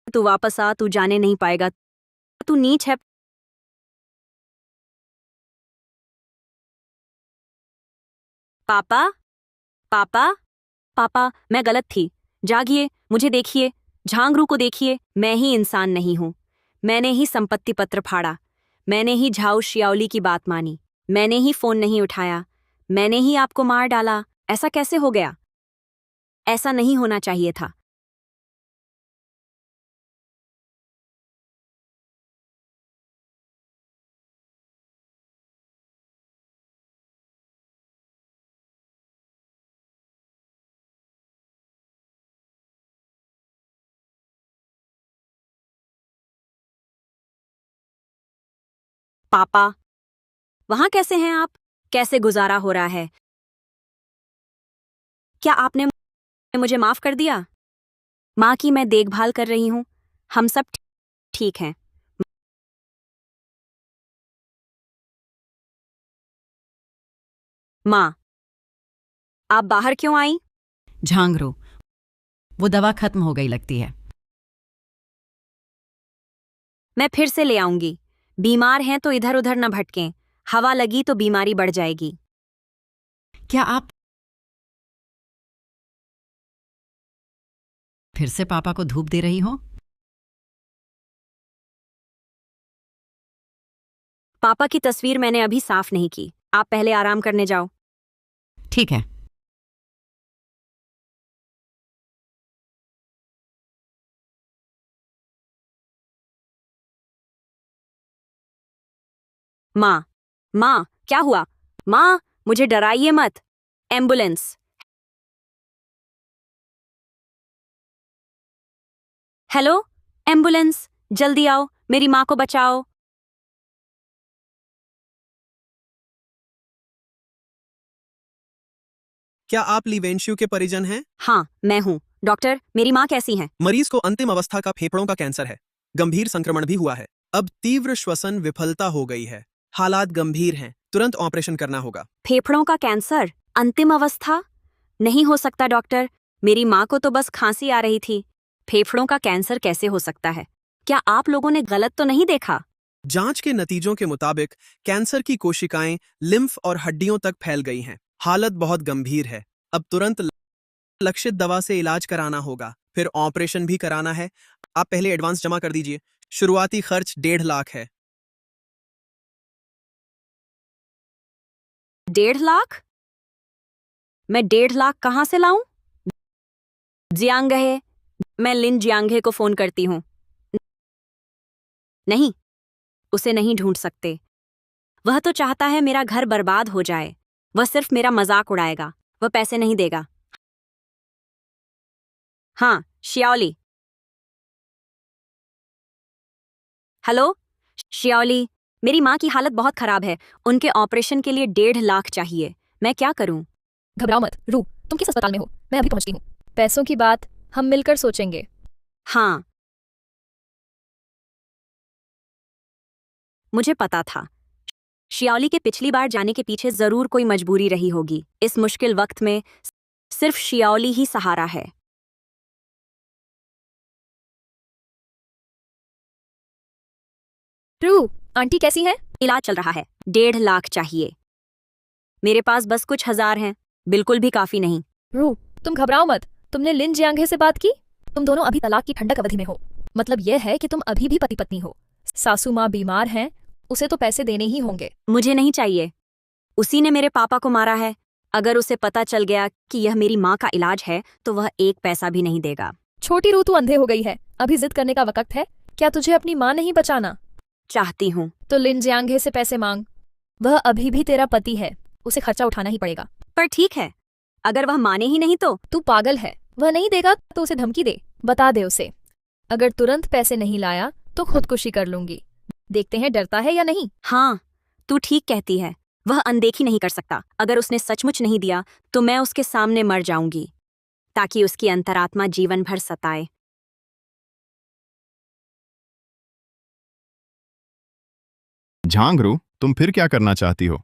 [SPEAKER 4] तू वापस आ, तू जाने नहीं पाएगा, तू नीच है। पापा पापा पापा, मैं गलत थी। जागिए, मुझे देखिए, झांगरू को देखिए। मैं ही इंसान नहीं हूँ। मैंने ही संपत्ति पत्र फाड़ा, मैंने ही झाऊ शियाओली की बात मानी, मैंने ही फोन नहीं उठाया, मैंने ही आपको मार डाला। ऐसा कैसे हो गया? ऐसा नहीं होना चाहिए था। पापा, वहां कैसे हैं आप? कैसे गुजारा हो रहा है? क्या आपने मुझे माफ कर दिया? माँ की मैं देखभाल कर रही हूँ, हम सब ठीक हैं। माँ, आप बाहर क्यों आई?
[SPEAKER 3] झांगरू, वो दवा खत्म हो गई लगती है।
[SPEAKER 4] मैं फिर से ले आऊंगी। बीमार हैं तो इधर उधर न भटकें, हवा लगी तो बीमारी बढ़ जाएगी।
[SPEAKER 3] क्या आप फिर से पापा को धूप दे रही हो?
[SPEAKER 4] पापा की तस्वीर मैंने अभी साफ नहीं की, आप पहले आराम करने जाओ।
[SPEAKER 3] ठीक है।
[SPEAKER 4] माँ, माँ, क्या हुआ? माँ, मुझे डराइए मत। एम्बुलेंस। हेलो, एम्बुलेंस, जल्दी आओ, मेरी माँ को बचाओ।
[SPEAKER 6] क्या आप लिवेंशु के परिजन हैं?
[SPEAKER 4] हाँ, मैं हूँ। डॉक्टर, मेरी माँ कैसी हैं?
[SPEAKER 6] मरीज को अंतिम अवस्था का फेफड़ों का कैंसर है। गंभीर संक्रमण भी हुआ है। अब तीव्र श्वसन विफलता हो गई है। हालात गंभीर हैं। तुरंत ऑपरेशन करना होगा।
[SPEAKER 4] फेफड़ों का कैंसर, अंतिम अवस्था? नहीं हो सकता डॉक्टर, मेरी माँ को तो बस खांसी आ रही थी। फेफड़ों का कैंसर कैसे हो सकता है? क्या आप लोगों ने गलत तो नहीं देखा?
[SPEAKER 6] जांच के नतीजों के मुताबिक कैंसर की कोशिकाएं लिम्फ और हड्डियों तक फैल गई हैं। हालत बहुत गंभीर है। अब तुरंत लक्षित दवा से इलाज कराना होगा, फिर ऑपरेशन भी कराना है। आप पहले एडवांस जमा कर दीजिए। शुरुआती खर्च 1.5 लाख है।
[SPEAKER 4] 1.5 लाख? मैं 1.5 लाख कहाँ से लाऊं? जियांगे, मैं लिन जियांगे को फोन करती हूँ। नहीं, उसे नहीं ढूंढ सकते। वह तो चाहता है मेरा घर बर्बाद हो जाए। वह सिर्फ मेरा मजाक उड़ाएगा, वह पैसे नहीं देगा। हाँ, शियाओली। हेलो, शियाओली, मेरी माँ की हालत बहुत खराब है। उनके ऑपरेशन के लिए 1.5 लाख चाहिए। मैं क्या करूं?
[SPEAKER 1] घबराओ मत, रू, तुम किस अस्पताल में हो? मैं अभी पहुंचती हूँ। पैसों की बात हम मिलकर सोचेंगे।
[SPEAKER 4] हाँ, मुझे पता था। शियाओली के पिछली बार जाने के पीछे जरूर कोई मजबूरी रही होगी। इस मुश्किल वक्त में सिर्फ शियाओली ही सहारा है।
[SPEAKER 1] रू, आंटी कैसी हैं?
[SPEAKER 4] इलाज चल रहा है। 1.5 लाख चाहिए। मेरे पास बस कुछ हजार हैं, बिल्कुल भी काफी नहीं।
[SPEAKER 1] रू, तुम घबराओ मत। तुमने लिन जियांगे से बात की? तुम दोनों अभी तलाक की ठंडक अवधि में हो। मतलब यह है कि तुम अभी भी पति पत्नी हो। सासू माँ बीमार हैं, उसे तो पैसे देने ही होंगे।
[SPEAKER 4] मुझे नहीं चाहिए। उसी ने मेरे पापा को मारा है। अगर उसे पता चल गया कि यह मेरी माँ का इलाज है तो वह 1 पैसा भी नहीं देगा।
[SPEAKER 1] छोटी रू, तू अंधे हो गई है। अभी जिद करने का वक्त है। क्या तुझे अपनी माँ नहीं बचाना?
[SPEAKER 4] चाहती हूँ।
[SPEAKER 1] तो लिन जियांगे से पैसे मांग। वह अभी भी तेरा पति है, उसे खर्चा उठाना ही पड़ेगा।
[SPEAKER 4] पर ठीक है, अगर वह माने ही नहीं तो?
[SPEAKER 1] तू पागल है। वह नहीं देगा तो उसे धमकी दे। बता दे उसे, अगर तुरंत पैसे नहीं लाया तो खुदकुशी कर लूंगी। देखते हैं डरता है या नहीं।
[SPEAKER 4] हाँ, तू ठीक कहती है। वह अनदेखी नहीं कर सकता। अगर उसने सचमुच नहीं दिया तो मैं उसके सामने मर जाऊंगी, ताकि उसकी अंतरात्मा जीवन भर सताए।
[SPEAKER 2] झांगरू, तुम फिर क्या करना चाहती हो?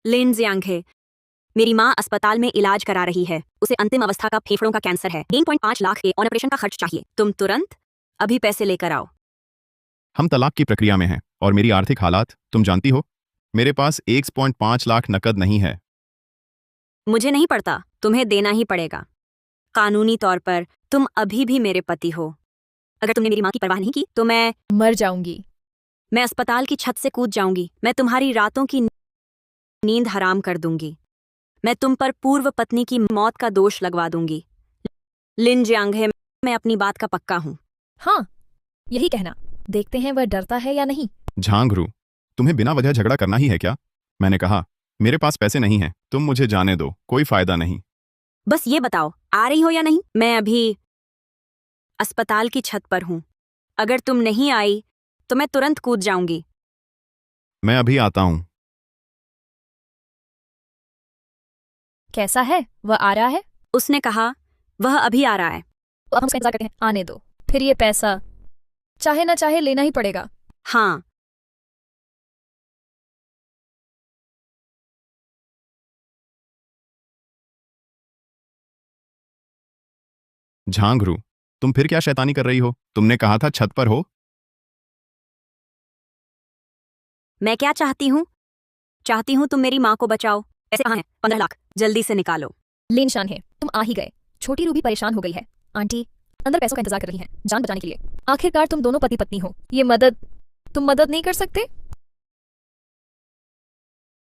[SPEAKER 4] लिन जियांगे, मेरी माँ अस्पताल में इलाज करा रही है। उसे अंतिम अवस्था का फेफड़ों का कैंसर है। 3.5 लाख के ऑपरेशन का खर्च चाहिए। तुम तुरंत अभी पैसे लेकर आओ।
[SPEAKER 2] हम तलाक की प्रक्रिया में हैं और मेरी आर्थिक हालात तुम जानती हो। मेरे पास 1.5 लाख नकद नहीं है।
[SPEAKER 4] मुझे नहीं पड़ता, तुम्हें देना ही पड़ेगा। कानूनी तौर पर तुम अभी भी मेरे पति हो। अगर तुमने मेरी माँ की परवाह नहीं की तो मैं
[SPEAKER 1] मर जाऊंगी।
[SPEAKER 4] अस्पताल की छत से कूद जाऊंगी। मैं तुम्हारी रातों की नींद हराम कर दूंगी। मैं तुम पर पूर्व पत्नी की मौत का दोष लगवा दूंगी। लिन जियांगे, मैं अपनी बात का पक्का हूँ।
[SPEAKER 1] हाँ, यही कहना। देखते हैं वह डरता है या नहीं।
[SPEAKER 2] झांगरू, तुम्हें बिना वजह झगड़ा करना ही है क्या? मैंने कहा मेरे पास पैसे नहीं हैं, तुम मुझे जाने दो, कोई फायदा नहीं।
[SPEAKER 4] बस ये बताओ, आ रही हो या नहीं? मैं अभी अस्पताल की छत पर हूँ। अगर तुम नहीं आई तो मैं तुरंत कूद जाऊंगी।
[SPEAKER 2] मैं अभी आता हूँ।
[SPEAKER 1] कैसा है? वह आ रहा है?
[SPEAKER 4] उसने कहा वह अभी आ रहा है।
[SPEAKER 1] तो अब हम उसका इंतजार करते हैं। आने दो, फिर ये पैसा चाहे ना चाहे लेना ही पड़ेगा।
[SPEAKER 4] हाँ,
[SPEAKER 2] झांगरू, तुम फिर क्या शैतानी कर रही हो? तुमने कहा था छत पर हो।
[SPEAKER 4] मैं क्या चाहती हूँ? चाहती हूँ तुम मेरी माँ को बचाओ। ऐसे कहाँ है? 15 लाख जल्दी से निकालो।
[SPEAKER 1] लेन शान है, तुम आ ही गए। छोटी रूबी परेशान हो गई है। आंटी अंदर पैसों का इंतजार कर रही हैं, जान बचाने के लिए। आखिरकार तुम दोनों पति पत्नी हो। ये तुम मदद नहीं कर सकते?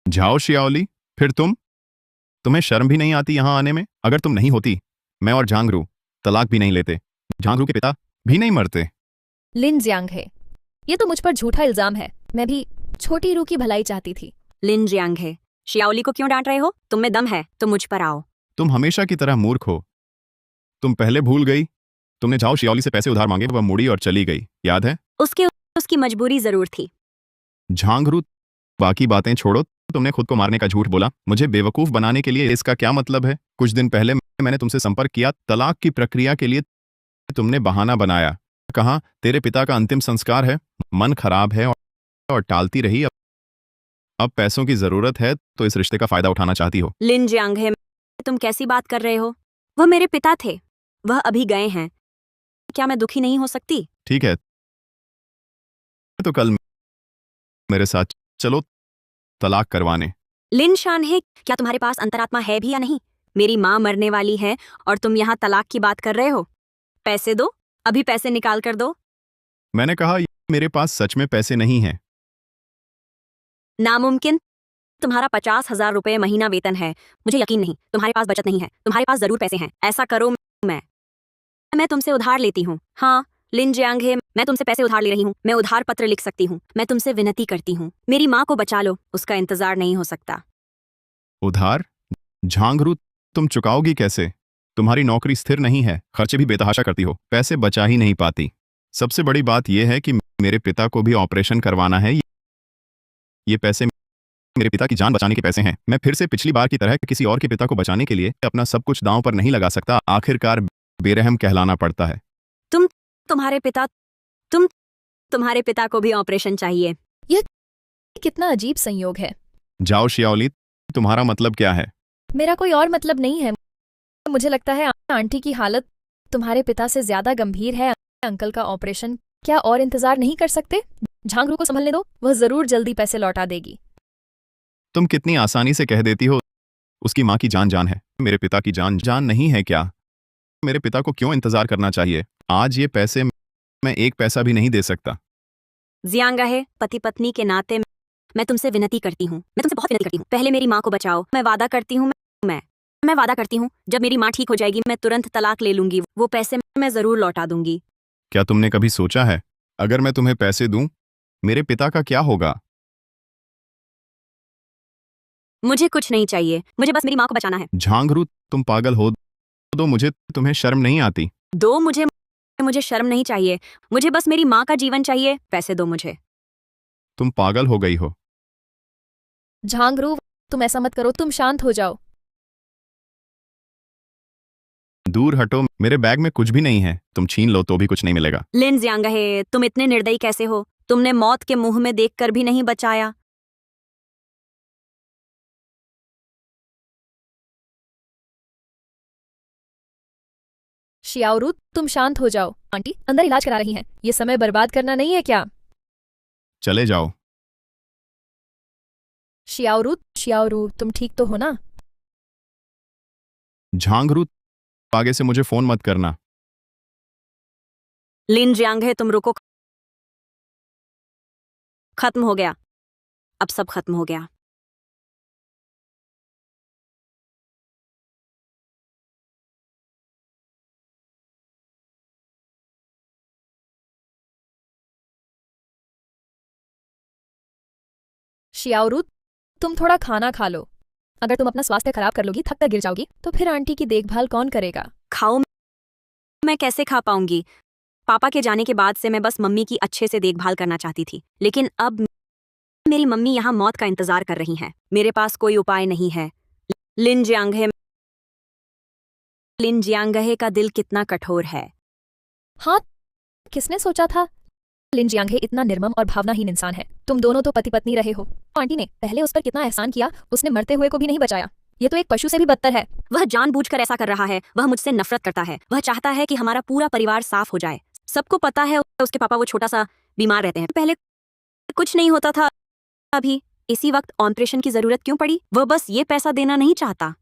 [SPEAKER 2] जाओ शियाओली, फिर तुम्हें शर्म भी नहीं आती यहाँ आने में? अगर तुम नहीं होती, मैं और झांगरू तलाक भी नहीं लेते। झांगरू के पिता भी नहीं मरते।
[SPEAKER 1] लिन जियांग है, ये तो मुझ पर झूठा इल्जाम है। मैं भी छोटी रू की भलाई चाहती थी।
[SPEAKER 4] लिन जियांग है, शियाओली को क्यों डांट रहे हो? तुम में दम है तो मुझ पर आओ।
[SPEAKER 2] तुम हमेशा की तरह मूर्ख हो। तुम पहले भूल गई, तुमने जाओ शियाओली से पैसे उधार मांगे, वह मुड़ी और चली गई, याद है?
[SPEAKER 4] उसकी मजबूरी जरूर थी।
[SPEAKER 2] झांगरू, बाकी बातें छोड़ो। तुमने खुद को मारने का झूठ बोला, मुझे बेवकूफ बनाने के लिए। इसका क्या मतलब है? कुछ दिन पहले मैंने तुमसे संपर्क किया, तलाक की प्रक्रिया के लिए तुमने बहाना बनाया। कहा तेरे पिता का अंतिम संस्कार है। मन खराब है और टालती रही। अब पैसों की जरूरत है तो इस रिश्ते का फायदा उठाना चाहती हो।
[SPEAKER 4] लिन जियांग है, तुम कैसी बात कर रहे हो? वह मेरे पिता थे, वह अभी गए हैं। क्या मैं दुखी नहीं हो सकती?
[SPEAKER 2] ठीक है, तो कल मेरे साथ चलो तलाक करवाने।
[SPEAKER 4] लिन शान है, क्या तुम्हारे पास अंतरात्मा है भी या नहीं? मेरी माँ मरने वाली है और तुम यहाँ तलाक की बात कर रहे हो? पैसे दो, अभी पैसे निकाल कर दो।
[SPEAKER 2] मैंने कहा मेरे पास सच में पैसे नहीं हैं।
[SPEAKER 4] नामुमकिन, तुम्हारा 50,000 रुपए महीना वेतन है। मुझे यकीन नहीं तुम्हारे पास बचत नहीं है। तुम्हारे पास जरूर पैसे हैं। ऐसा करो, मैं तुमसे उधार लेती हूँ। हाँ लिन जियांग है, मैं तुमसे पैसे उधार ले रही हूँ। मैं उधार पत्र लिख सकती हूँ। मैं तुमसे विनती करती हूँ, मेरी माँ को बचा लो, उसका इंतजार नहीं हो सकता।
[SPEAKER 2] उधार? झांगरू, तुम चुकाओगी कैसे? तुम्हारी नौकरी स्थिर नहीं है, खर्चे भी बेतहाशा करती हो, पैसे बचा ही नहीं पाती। सबसे बड़ी बात यह है कि मेरे पिता को भी ऑपरेशन करवाना है। ये पैसे मेरे पिता की जान बचाने के पैसे हैं। मैं फिर से पिछली बार की तरह किसी और के पिता को बचाने के लिए अपना सब कुछ दांव पर नहीं लगा सकता। आखिरकार बेरहम कहलाना पड़ता है।
[SPEAKER 4] तुम्हारे पिता को भी ऑपरेशन चाहिए।
[SPEAKER 1] कितना अजीब संयोग है।
[SPEAKER 2] जाओ शियाओली, तुम्हारा मतलब क्या है?
[SPEAKER 1] मेरा कोई और मतलब नहीं है। मुझे लगता है आंटी की हालत तुम्हारे पिता से ज्यादा गंभीर है। अंकल का ऑपरेशन क्या और इंतजार नहीं कर सकते? झांगरू को संभलने दो, वह जरूर जल्दी पैसे लौटा देगी।
[SPEAKER 2] तुम कितनी आसानी से कह देती हो उसकी माँ की जान जान है, मेरे पिता की जान जान नहीं है क्या? मेरे पिता को क्यों इंतजार करना चाहिए? आज ये पैसे मैं एक पैसा भी नहीं दे सकता।
[SPEAKER 4] जियांगा है, पति पत्नी के नाते मैं तुमसे विनती करती हूँ। मैं तुमसे बहुत विनती करती हूँ, पहले मेरी माँ को बचाओ। मैं वादा करती हूँ, मैं वादा करती हूँ, जब मेरी माँ ठीक हो जाएगी मैं तुरंत तलाक ले लूंगी। वो पैसे मैं जरूर लौटा दूंगी।
[SPEAKER 2] क्या तुमने कभी सोचा है अगर मैं तुम्हें पैसे दूं, मेरे पिता का क्या होगा?
[SPEAKER 4] मुझे कुछ नहीं चाहिए, मुझे बस मेरी माँ को बचाना है।
[SPEAKER 2] झांगरू, तुम पागल हो? दो मुझे, तुम्हें शर्म नहीं आती?
[SPEAKER 4] दो मुझे शर्म नहीं चाहिए, मुझे बस मेरी माँ का जीवन चाहिए। पैसे दो मुझे।
[SPEAKER 2] तुम पागल हो गई हो।
[SPEAKER 1] झांगरू, तुम ऐसा मत करो, तुम शांत हो जाओ।
[SPEAKER 2] दूर हटो, मेरे बैग में कुछ भी नहीं है। तुम छीन लो तो भी कुछ नहीं मिलेगा।
[SPEAKER 4] लिन जियांगा है, तुम इतने निर्दयी कैसे हो? तुमने मौत के मुंह में देखकर भी नहीं बचाया।
[SPEAKER 1] शियाओरू, तुम शांत हो जाओ। आंटी अंदर इलाज करा रही हैं। ये समय बर्बाद करना नहीं है क्या?
[SPEAKER 2] चले जाओ।
[SPEAKER 1] शियाओरू, तुम ठीक तो हो ना?
[SPEAKER 2] झांगरू, आगे से मुझे फोन मत करना।
[SPEAKER 4] लिन जियांग है, तुम रुको। खत्म हो गया, अब सब खत्म हो गया।
[SPEAKER 1] शियाओरू, तुम थोड़ा खाना खा लो। अगर तुम अपना स्वास्थ्य खराब कर लोगी, थक कर गिर जाओगी, तो फिर आंटी की देखभाल कौन करेगा?
[SPEAKER 4] खाओ, मैं कैसे खा पाऊंगी? पापा के जाने के बाद से मैं बस मम्मी की अच्छे से देखभाल करना चाहती थी, लेकिन अब मेरी मम्मी यहाँ मौत का इंतजार कर रही हैं। मेरे पास कोई उपाय नहीं है। लिन जियांगहे का दिल कितना कठोर है।
[SPEAKER 1] हाँ, किसने सोचा था लिन जियांगे इतना निर्मम और भावनाहीन इंसान है। तुम दोनों तो पति पत्नी रहे हो। आंटी ने पहले उस पर कितना एहसान किया, उसने मरते हुए को भी नहीं बचाया। ये तो एक पशु से भी बदतर है।
[SPEAKER 4] वह जानबूझकर ऐसा कर रहा है। वह मुझसे नफरत करता है। वह चाहता है कि हमारा पूरा परिवार साफ हो जाए। सबको पता है उसके पापा वो छोटा सा बीमार रहते हैं। पहले कुछ नहीं होता था, अभी इसी वक्त ऑपरेशन की जरूरत क्यों पड़ी? वह बस ये पैसा देना नहीं चाहता।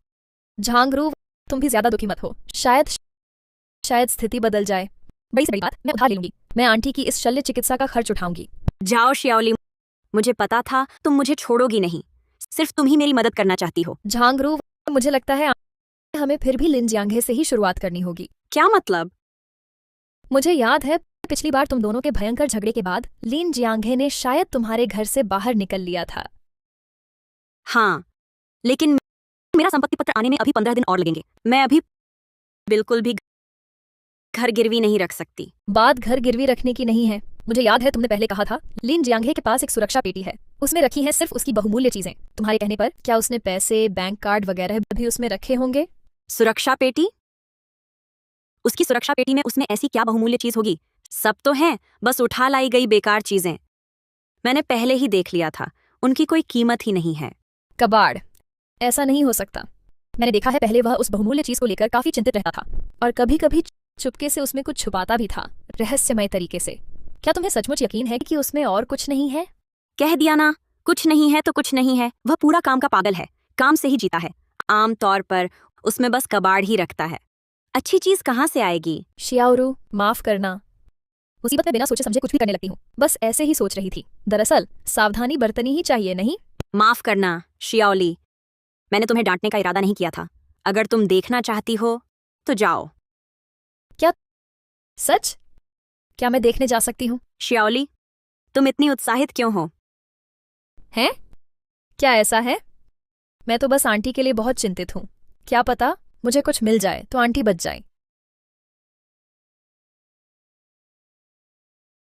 [SPEAKER 1] झांगरू, तुम भी ज्यादा दुखी मत हो। शायद स्थिति बदल जाए। बड़ी से बड़ी बात, मैं उधार ले लूंगी। मैं आंटी की इस शल्य चिकित्सा का खर्च उठाऊंगी।
[SPEAKER 4] जाओ शियाओली, मुझे पता था तुम मुझे छोड़ोगी नहीं। सिर्फ तुम ही मेरी मदद करना चाहती हो।
[SPEAKER 1] झांगरू, मुझे लगता है हमें फिर भी लिन जियांगे से ही शुरुआत करनी होगी।
[SPEAKER 4] क्या मतलब?
[SPEAKER 1] मुझे याद है पिछली बार तुम दोनों के भयंकर झगड़े के बाद लिन जियांगे ने शायद तुम्हारे घर से बाहर निकल लिया था।
[SPEAKER 4] हाँ, लेकिन मेरा संपत्ति पत्र आने में अभी 15 दिन और लगेंगे। मैं अभी बिल्कुल भी घर गिरवी नहीं रख सकती।
[SPEAKER 1] बात घर गिरवी रखने की नहीं है। मुझे याद है तुमने पहले कहा था लिन जियांगे के पास एक सुरक्षा पेटी है, उसमें रखी हैं सिर्फ उसकी बहुमूल्य चीजें। तुम्हारे कहने पर क्या उसने पैसे, बैंक कार्ड वगैरह भी उसमें रखे होंगे?
[SPEAKER 4] सुरक्षा पेटी? उसकी सुरक्षा पेटी में उसमें ऐसी क्या बहुमूल्य चीज होगी? सब तो हैं, बस उठा लाई गई बेकार चीजें। मैंने पहले ही देख लिया था, उनकी कोई कीमत ही नहीं है।
[SPEAKER 1] कबाड़, ऐसा नहीं हो सकता। मैंने देखा है पहले वह उस बहुमूल्य चीज को लेकर काफी चिंतित रहता था और कभी कभी चुपके से उसमें कुछ छुपाता भी था, रहस्यमय तरीके से। क्या तुम्हें सचमुच यकीन है कि उसमें और कुछ नहीं है?
[SPEAKER 4] कह दिया ना, कुछ नहीं है तो कुछ नहीं है। वह पूरा काम का पागल है, काम से ही जीता है। आम तौर पर उसमें बस कबाड़ ही रखता है। अच्छी चीज कहाँ से आएगी?
[SPEAKER 1] शियाओरू, माफ करना। मुसीबत में बिना सोचे समझे कुछ भी करने लगती हूँ। बस ऐसे ही सोच रही थी। दरअसल सावधानी बरतनी ही चाहिए, नहीं?
[SPEAKER 4] माफ करना शियाओली, मैंने तुम्हें डांटने का इरादा नहीं किया था। अगर तुम देखना चाहती हो तो जाओ।
[SPEAKER 1] सच? क्या मैं देखने जा सकती हूँ?
[SPEAKER 4] शियाओली, तुम इतनी उत्साहित क्यों हो?
[SPEAKER 1] हैं? क्या ऐसा है? मैं तो बस आंटी के लिए बहुत चिंतित हूँ। क्या पता मुझे कुछ मिल जाए तो आंटी बच जाए।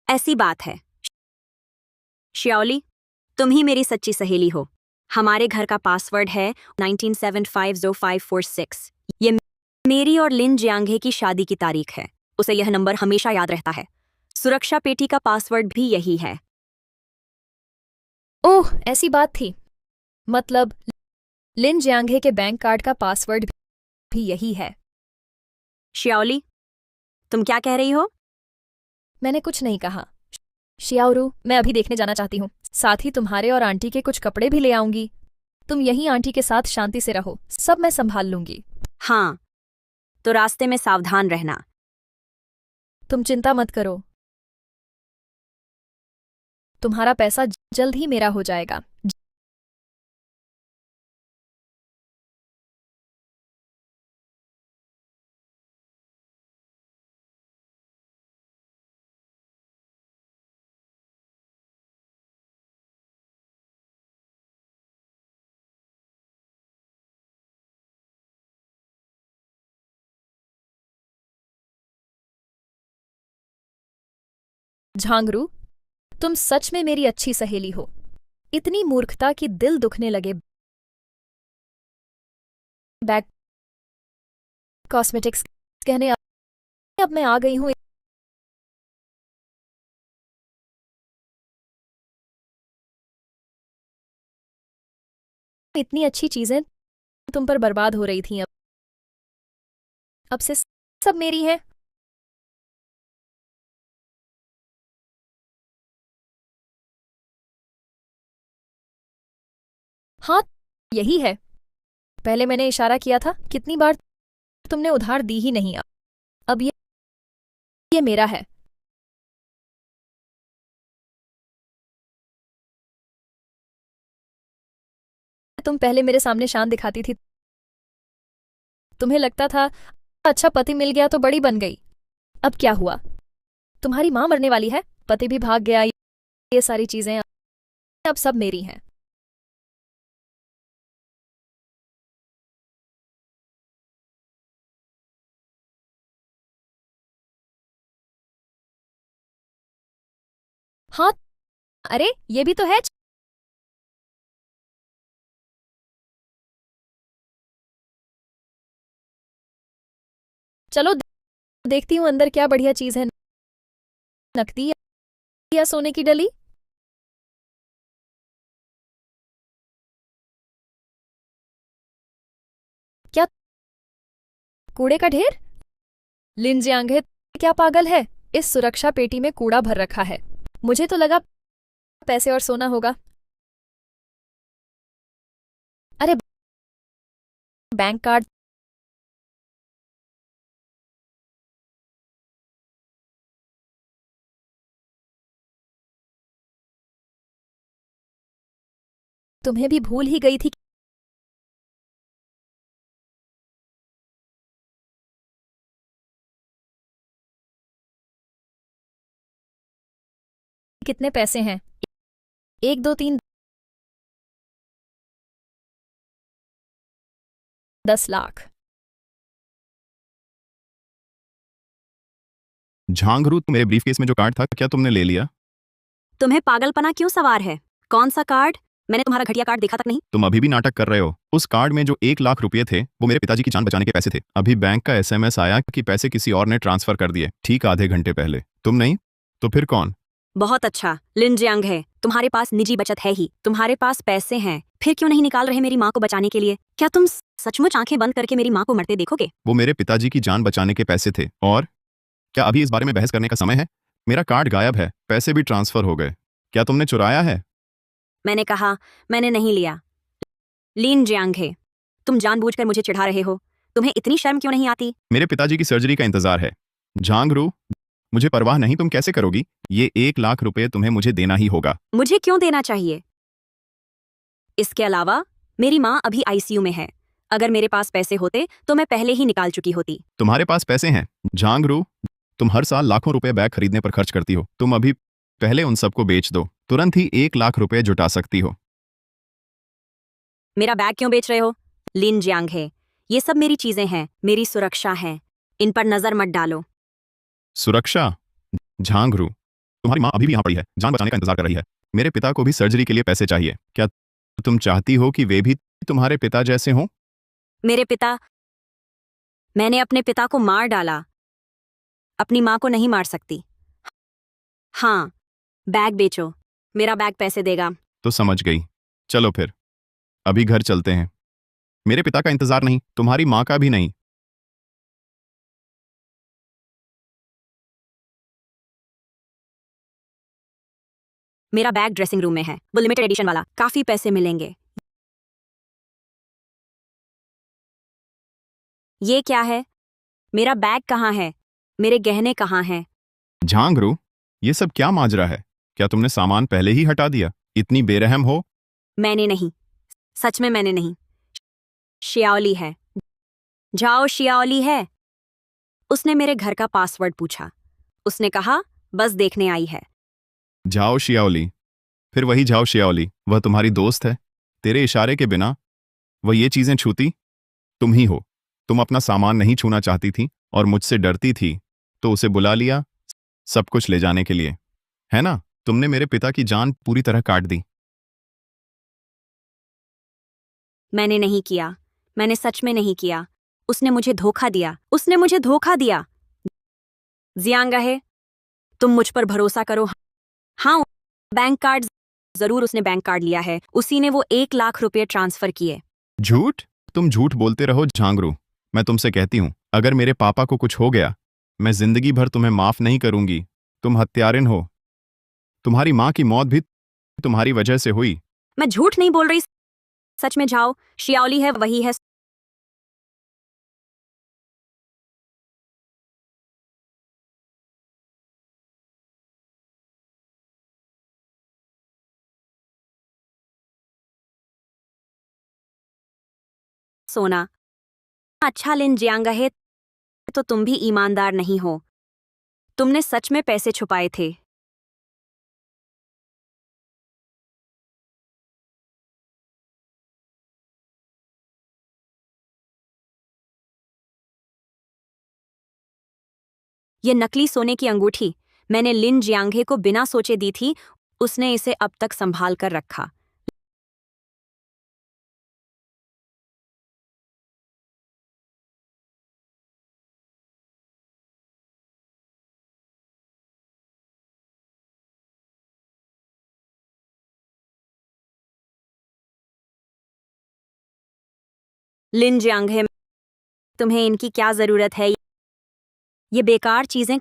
[SPEAKER 4] ऐसी बात है शियाओली, तुम ही मेरी सच्ची सहेली हो। हमारे घर का पासवर्ड है 19750546। ये मेरी और लिन जियांगे की शादी की तारीख है। उसे यह नंबर हमेशा याद रहता है। सुरक्षा पेटी का पासवर्ड भी यही है।
[SPEAKER 1] ओह, ऐसी बात थी। मतलब लिन जियांगे के बैंक कार्ड का पासवर्ड भी यही है।
[SPEAKER 4] शियाओली, तुम क्या कह रही हो?
[SPEAKER 1] मैंने कुछ नहीं कहा। शियाओरू, मैं अभी देखने जाना चाहती हूँ। साथ ही तुम्हारे और आंटी के कुछ कपड़े भी ले आऊंगी। तुम यहीं आंटी के साथ शांति से रहो, सब मैं संभाल लूंगी।
[SPEAKER 4] हाँ, तो रास्ते में सावधान रहना।
[SPEAKER 1] तुम चिंता मत करो, तुम्हारा पैसा जल्द ही मेरा हो जाएगा। झांगरू, तुम सच में मेरी अच्छी सहेली हो। इतनी मूर्खता कि दिल दुखने लगे। बैक कॉस्मेटिक्स कहने अब मैं आ गई हूँ। इतनी अच्छी चीजें तुम पर बर्बाद हो रही थीं। अब से सब मेरी हैं। हाँ, यही है। पहले मैंने इशारा किया था, कितनी बार तुमने उधार दी ही नहीं। अब ये मेरा है। तुम पहले मेरे सामने शान दिखाती थी। तुम्हें लगता था अच्छा पति मिल गया तो बड़ी बन गई। अब क्या हुआ? तुम्हारी माँ मरने वाली है, पति भी भाग गया, ये सारी चीजें अब सब मेरी हैं। हाँ, अरे ये भी तो है। चलो देखती हूँ अंदर क्या बढ़िया चीज है। नकदी या सोने की डली? क्या कूड़े का ढेर? लिन जियांगे क्या पागल है? इस सुरक्षा पेटी में कूड़ा भर रखा है। मुझे तो लगा पैसे और सोना होगा। अरे बैंक कार्ड तुम्हें भी भूल ही गई थी। कितने पैसे हैं? 1 2 3 10 लाख।
[SPEAKER 2] झांगरू, मेरे ब्रीफकेस में जो कार्ड था क्या तुमने ले लिया?
[SPEAKER 4] तुम्हें पागलपना क्यों सवार है? कौन सा कार्ड? मैंने तुम्हारा घटिया कार्ड देखा तक नहीं।
[SPEAKER 2] तुम अभी भी नाटक कर रहे हो। उस कार्ड में जो 1 लाख रुपए थे वो मेरे पिताजी की जान बचाने के पैसे थे। अभी बैंक का एसएमएस आया कि पैसे किसी और ने ट्रांसफर कर दिए, ठीक आधे घंटे पहले। तुम नहीं तो फिर कौन?
[SPEAKER 4] बहुत अच्छा, लिन जियांग है। तुम्हारे पास निजी बचत है ही, तुम्हारे पास पैसे हैं, फिर क्यों नहीं निकाल रहे मेरी माँ को बचाने के लिए? क्या तुम सचमुच आंखें बंद करके मेरी माँ को मरते देखोगे?
[SPEAKER 2] वो मेरे पिताजी की जान बचाने के पैसे थे। और क्या अभी इस बारे में बहस करने का समय है? मेरा कार्ड गायब है, पैसे भी ट्रांसफर हो गए। क्या तुमने चुराया है?
[SPEAKER 4] मैंने कहा मैंने नहीं लिया। लिन जियांग है, तुम जानबूझकर मुझे चिढ़ा रहे हो। तुम्हें इतनी शर्म क्यों नहीं आती?
[SPEAKER 2] मेरे पिताजी की सर्जरी का इंतजार है। झांगरू, मुझे परवाह नहीं तुम कैसे करोगी। ये 1 लाख रुपए तुम्हें मुझे देना ही होगा।
[SPEAKER 4] मुझे क्यों देना चाहिए? इसके अलावा मेरी माँ अभी आईसीयू में है। अगर मेरे पास पैसे होते तो मैं पहले ही निकाल चुकी होती।
[SPEAKER 2] तुम्हारे पास पैसे हैं झांगरू। तुम हर साल लाखों रुपए बैग खरीदने पर खर्च करती हो। तुम अभी पहले उन सबको बेच दो, तुरंत ही 1 लाख रुपए जुटा सकती हो।
[SPEAKER 4] मेरा बैग क्यों बेच रहे हो? लिन जियांग है, ये सब मेरी चीजें हैं, मेरी सुरक्षा है। इन पर नजर मत डालो।
[SPEAKER 2] सुरक्षा? झांगरू, तुम्हारी माँ अभी भी यहाँ पड़ी है, जान बचाने का इंतजार कर रही है। मेरे पिता को भी सर्जरी के लिए पैसे चाहिए। क्या तुम चाहती हो कि वे भी तुम्हारे पिता जैसे हों?
[SPEAKER 4] मेरे पिता? मैंने अपने पिता को मार डाला, अपनी माँ को नहीं मार सकती। हाँ, बैग बेचो, मेरा बैग पैसे देगा।
[SPEAKER 2] तो समझ गई। चलो फिर अभी घर चलते हैं। मेरे पिता का इंतजार नहीं, तुम्हारी माँ का भी नहीं।
[SPEAKER 4] मेरा बैग ड्रेसिंग रूम में है, वो लिमिटेड एडिशन वाला, काफी पैसे मिलेंगे। ये क्या है? मेरा बैग कहाँ है? मेरे गहने कहाँ हैं?
[SPEAKER 2] झांगरू, ये सब क्या माजरा है? क्या तुमने सामान पहले ही हटा दिया? इतनी बेरहम हो?
[SPEAKER 4] मैंने नहीं, सच में मैंने नहीं। शियाओली है। जाओ, शियाओली है। उसने मेरे घर का पासवर्ड पूछा। उसने कहा बस देखने आई है।
[SPEAKER 2] जाओ शियाओली। फिर वही जाओ शियाओली, वह तुम्हारी दोस्त है। तेरे इशारे के बिना वह ये चीजें छूती? तुम ही हो। तुम अपना सामान नहीं छूना चाहती थी और मुझसे डरती थी, तो उसे बुला लिया सब कुछ ले जाने के लिए, है ना? तुमने मेरे पिता की जान पूरी तरह काट दी।
[SPEAKER 4] मैंने नहीं किया, मैंने सच में नहीं किया। उसने मुझे धोखा दिया, उसने मुझे धोखा दिया। जियांग है, तुम मुझ पर भरोसा करो। हाँ, बैंक कार्ड, जरूर उसने बैंक कार्ड लिया है। उसी ने वो 1 लाख रुपए ट्रांसफर किए।
[SPEAKER 2] झूठ? तुम झूठ बोलते रहो झांगरू। मैं तुमसे कहती हूं, अगर मेरे पापा को कुछ हो गया, मैं जिंदगी भर तुम्हें माफ नहीं करूंगी। तुम हत्यारिन हो। तुम्हारी माँ की मौत भी तुम्हारी वजह से हुई।
[SPEAKER 4] मैं झूठ नहीं बोल रही, सच में। जाओ, शियाओली है, वही है। सोना। अच्छा लिन जियांग है, तो तुम भी ईमानदार नहीं हो। तुमने सच में पैसे छुपाए थे। ये नकली सोने की अंगूठी मैंने लिन जियांगे को बिना सोचे दी थी। उसने इसे अब तक संभाल कर रखा। लिन जियांगे, तुम्हें इनकी क्या जरूरत है? ये बेकार चीजें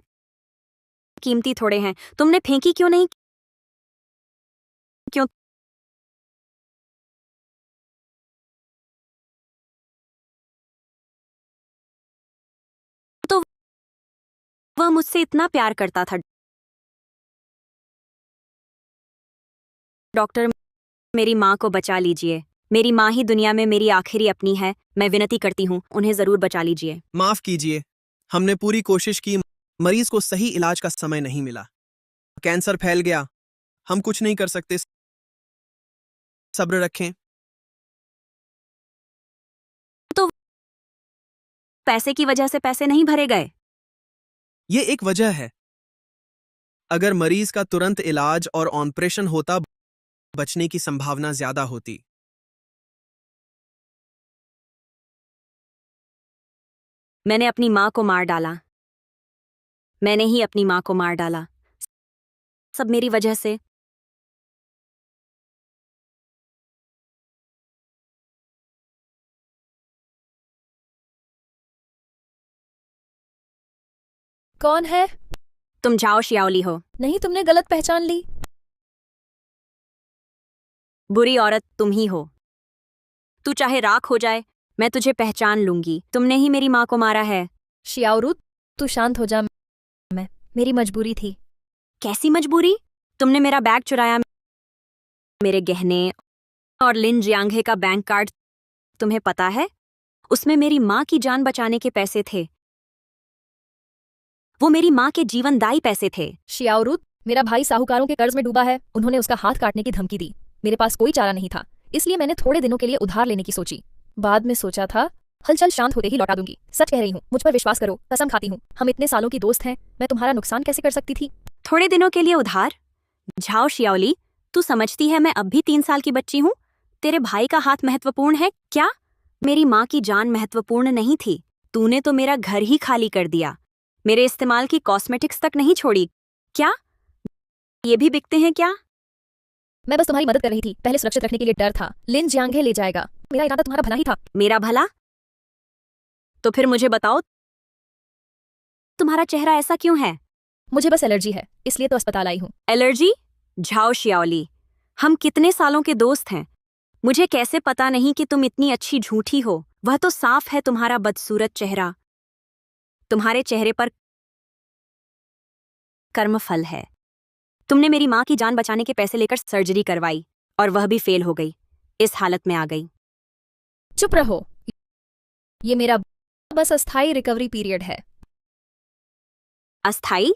[SPEAKER 4] कीमती थोड़े हैं। तुमने फेंकी क्यों नहीं? क्यों? तो वह मुझसे इतना प्यार करता था। डॉक्टर मेरी माँ को बचा लीजिए। मेरी माँ ही दुनिया में मेरी आखिरी अपनी है। मैं विनती करती हूँ, उन्हें जरूर बचा लीजिए।
[SPEAKER 6] माफ कीजिए, हमने पूरी कोशिश की, मरीज को सही इलाज का समय नहीं मिला। कैंसर फैल गया, हम कुछ नहीं कर सकते। सब्र रखें।
[SPEAKER 4] तो पैसे की वजह से पैसे नहीं भरे गए?
[SPEAKER 6] ये एक वजह है। अगर मरीज का तुरंत इलाज और ऑपरेशन होता, बचने की संभावना ज्यादा होती।
[SPEAKER 4] मैंने अपनी माँ को मार डाला। मैंने ही अपनी माँ को मार डाला। सब मेरी वजह से।
[SPEAKER 1] कौन है?
[SPEAKER 4] तुम जाओ शियाओली हो।
[SPEAKER 1] नहीं, तुमने गलत पहचान ली।
[SPEAKER 4] बुरी औरत तुम ही हो। तू चाहे राख हो जाए, मैं तुझे पहचान लूंगी। तुमने ही मेरी माँ को मारा है।
[SPEAKER 1] शियाओरू, तू शांत हो जा। मेरी मजबूरी थी।
[SPEAKER 4] कैसी मजबूरी? तुमने मेरा बैग चुराया, मेरे गहने और लिन जियांगे का बैंक कार्ड। तुम्हें पता है, उसमें मेरी माँ की जान बचाने के पैसे थे। वो मेरी माँ के जीवनदायी पैसे थे।
[SPEAKER 1] शियाओरू, मेरा भाई साहूकारों के कर्ज में डूबा है। उन्होंने उसका हाथ काटने की धमकी दी। मेरे पास कोई चारा नहीं था, इसलिए मैंने थोड़े दिनों के लिए उधार लेने की सोची। बाद में सोचा था हलचल शांत होते ही लौटा दूंगी। सच कह रही हूँ, मुझ पर विश्वास करो, कसम खाती हूँ। हम इतने सालों की दोस्त हैं, मैं तुम्हारा नुकसान कैसे कर सकती थी?
[SPEAKER 4] थोड़े दिनों के लिए उधार? झाओ शियाओली, तू समझती है मैं अब भी 3 साल की बच्ची हूँ? तेरे भाई का हाथ महत्वपूर्ण है क्या? मेरी माँ की जान महत्वपूर्ण नहीं थी। तूने तो मेरा घर ही खाली कर दिया। मेरे इस्तेमाल की कॉस्मेटिक्स तक नहीं छोड़ी। क्या ये भी बिकते हैं क्या?
[SPEAKER 1] मैं बस तुम्हारी मदद कर रही थी। पहले सुरक्षित रखने के लिए डर था, लिन जियांगे ले जाएगा। मेरा इरादा तुम्हारा भला ही था।
[SPEAKER 4] मेरा भला? तो फिर मुझे बताओ, तुम्हारा चेहरा ऐसा क्यों है?
[SPEAKER 1] मुझे बस एलर्जी है, इसलिए तो अस्पताल आई हूँ।
[SPEAKER 4] एलर्जी? झाओ शियाओली, हम कितने सालों के दोस्त हैं। मुझे कैसे पता नहीं कि तुम इतनी अच्छी झूठी हो। वह तो साफ है तुम्हारा बदसूरत चेहरा। तुम्हारे चेहरे पर कर्मफल है। तुमने मेरी माँ की जान बचाने के पैसे लेकर सर्जरी करवाई और वह भी फेल हो गई। इस हालत में आ गई।
[SPEAKER 1] चुप रहो, ये मेरा बस अस्थायी रिकवरी पीरियड है।
[SPEAKER 4] अस्थाई?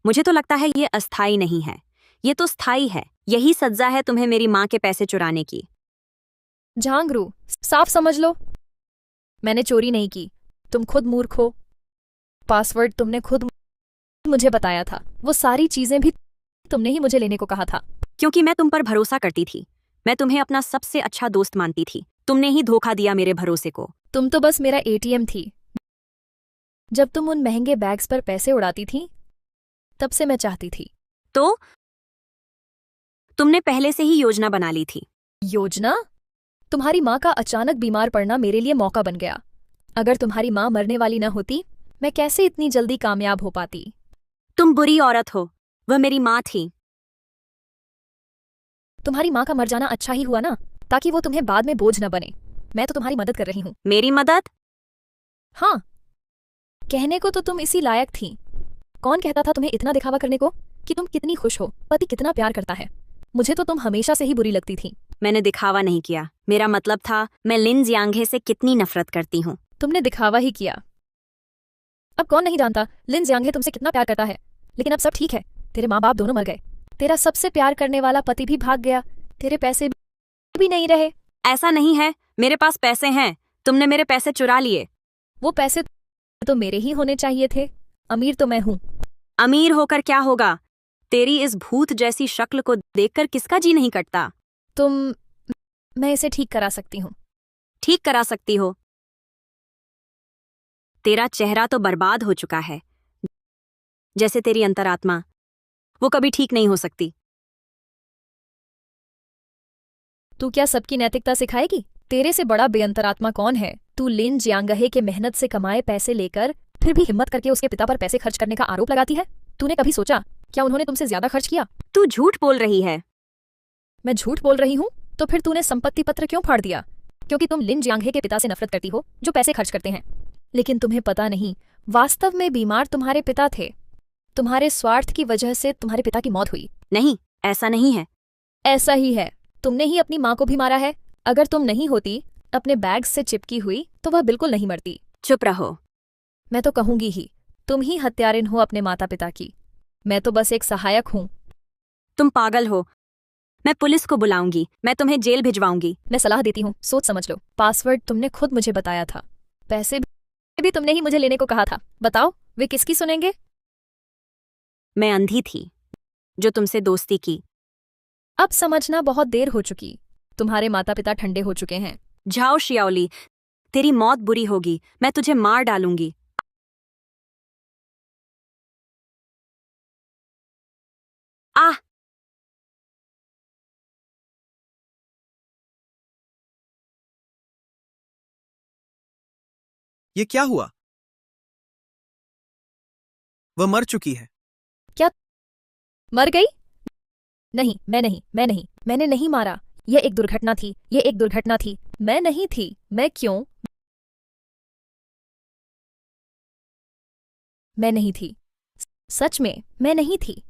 [SPEAKER 4] मुझे तो लगता है ये अस्थाई नहीं है, ये तो स्थायी है। यही सज्जा है तुम्हें मेरी माँ के पैसे चुराने की।
[SPEAKER 1] झांगरू, साफ समझ लो, मैंने चोरी नहीं की। तुम खुद मूर्ख हो। पासवर्ड तुमने खुद मुझे बताया था। वो सारी चीजें भी तुमने ही मुझे लेने को कहा था।
[SPEAKER 4] क्योंकि मैं तुम पर भरोसा करती थी। मैं तुम्हें अपना सबसे अच्छा दोस्त मानती थी। तुमने ही धोखा दिया मेरे भरोसे को।
[SPEAKER 1] तुम तो बस मेरा एटीएम थी। जब तुम उन महंगे बैग्स पर पैसे उड़ाती थी, तब से मैं चाहती थी।
[SPEAKER 4] तो तुमने पहले से ही योजना बना ली थी।
[SPEAKER 1] योजना? तुम्हारी माँ का अचानक बीमार पड़ना मेरे लिए मौका बन गया। अगर तुम्हारी माँ मरने वाली न होती, मैं कैसे इतनी जल्दी कामयाब हो पाती?
[SPEAKER 4] तुम बुरी औरत हो। वह मेरी माँ थी।
[SPEAKER 1] तुम्हारी माँ का मर जाना अच्छा ही हुआ ना, ताकि वो तुम्हें बाद में बोझ न बने। मैं तो तुम्हारी मदद कर रही हूँ।
[SPEAKER 4] मेरी मदद?
[SPEAKER 1] हाँ, कहने को तो तुम इसी लायक थी। कौन कहता था तुम्हें इतना दिखावा करने को कि तुम कितनी खुश हो, पति कितना प्यार करता है? मुझे तो तुम हमेशा से ही बुरी लगती थी।
[SPEAKER 4] मैंने दिखावा नहीं किया। मेरा मतलब था मैं लिन जियांगे से कितनी नफरत करती हूँ।
[SPEAKER 1] तुमने दिखावा ही किया। अब कौन नहीं जानता लिन जियांगे तुमसे कितना प्यार करता है। लेकिन अब सब ठीक है, तेरे माँ बाप दोनों मर गए। तेरा सबसे प्यार करने वाला पति भी भाग गया। तेरे पैसे भी नहीं रहे।
[SPEAKER 4] ऐसा नहीं है, मेरे पास पैसे हैं। तुमने मेरे पैसे चुरा लिए।
[SPEAKER 1] वो पैसे तो मेरे ही होने चाहिए थे। अमीर तो मैं हूँ।
[SPEAKER 4] अमीर होकर क्या होगा? तेरी इस भूत जैसी शक्ल को देखकर किसका जी नहीं कटता?
[SPEAKER 1] मैं इसे ठीक करा सकती हूँ।
[SPEAKER 4] ठीक करा सकती हो? तेरा चेहरा तो बर्बाद हो चुका है, जैसे तेरी अंतरात्मा। वो कभी ठीक नहीं हो सकती।
[SPEAKER 1] तू क्या सबकी नैतिकता सिखाएगी? तेरे से बड़ा बेअंतरात्मा कौन है? तू लिन जियांगे के मेहनत से कमाए पैसे लेकर फिर भी हिम्मत करके उसके पिता पर पैसे खर्च करने का आरोप लगाती है। तूने कभी सोचा क्या उन्होंने तुमसे ज्यादा खर्च किया?
[SPEAKER 4] तू झूठ बोल रही है।
[SPEAKER 1] मैं झूठ बोल रही हूँ? तो फिर तूने संपत्ति पत्र क्यों फाड़ दिया? क्योंकि तुम लिन जियांगे के पिता से नफरत करती हो, जो पैसे खर्च करते हैं। लेकिन तुम्हें पता नहीं, वास्तव में बीमार तुम्हारे पिता थे। तुम्हारे स्वार्थ की वजह से तुम्हारे पिता की मौत हुई।
[SPEAKER 4] नहीं, ऐसा नहीं है।
[SPEAKER 1] ऐसा ही है। तुमने ही अपनी माँ को भी मारा है। अगर तुम नहीं होती, अपने बैग से चिपकी हुई, तो वह बिल्कुल नहीं मरती।
[SPEAKER 4] चुप रहो।
[SPEAKER 1] मैं तो कहूंगी ही, तुम ही हत्यारिन हो अपने माता पिता की। मैं तो बस एक सहायक हूँ।
[SPEAKER 4] तुम पागल हो। मैं पुलिस को बुलाऊंगी। मैं तुम्हें जेल भिजवाऊंगी।
[SPEAKER 1] मैं सलाह देती हूँ, सोच समझ लो। पासवर्ड तुमने खुद मुझे बताया था। पैसे भी तुमने ही मुझे लेने को कहा था। बताओ, वे किसकी सुनेंगे?
[SPEAKER 4] मैं अंधी थी जो तुमसे दोस्ती की।
[SPEAKER 1] अब समझना बहुत देर हो चुकी। तुम्हारे माता पिता ठंडे हो चुके हैं।
[SPEAKER 4] जाओ शियाओली, तेरी मौत बुरी होगी। मैं तुझे मार डालूंगी। आह!
[SPEAKER 6] ये क्या हुआ? वह मर चुकी है।
[SPEAKER 1] क्या मर गई? नहीं, मैं नहीं, मैंने नहीं मारा। यह एक दुर्घटना थी, यह एक दुर्घटना थी। मैं नहीं थी। मैं क्यों? मैं नहीं थी। सच में मैं नहीं थी।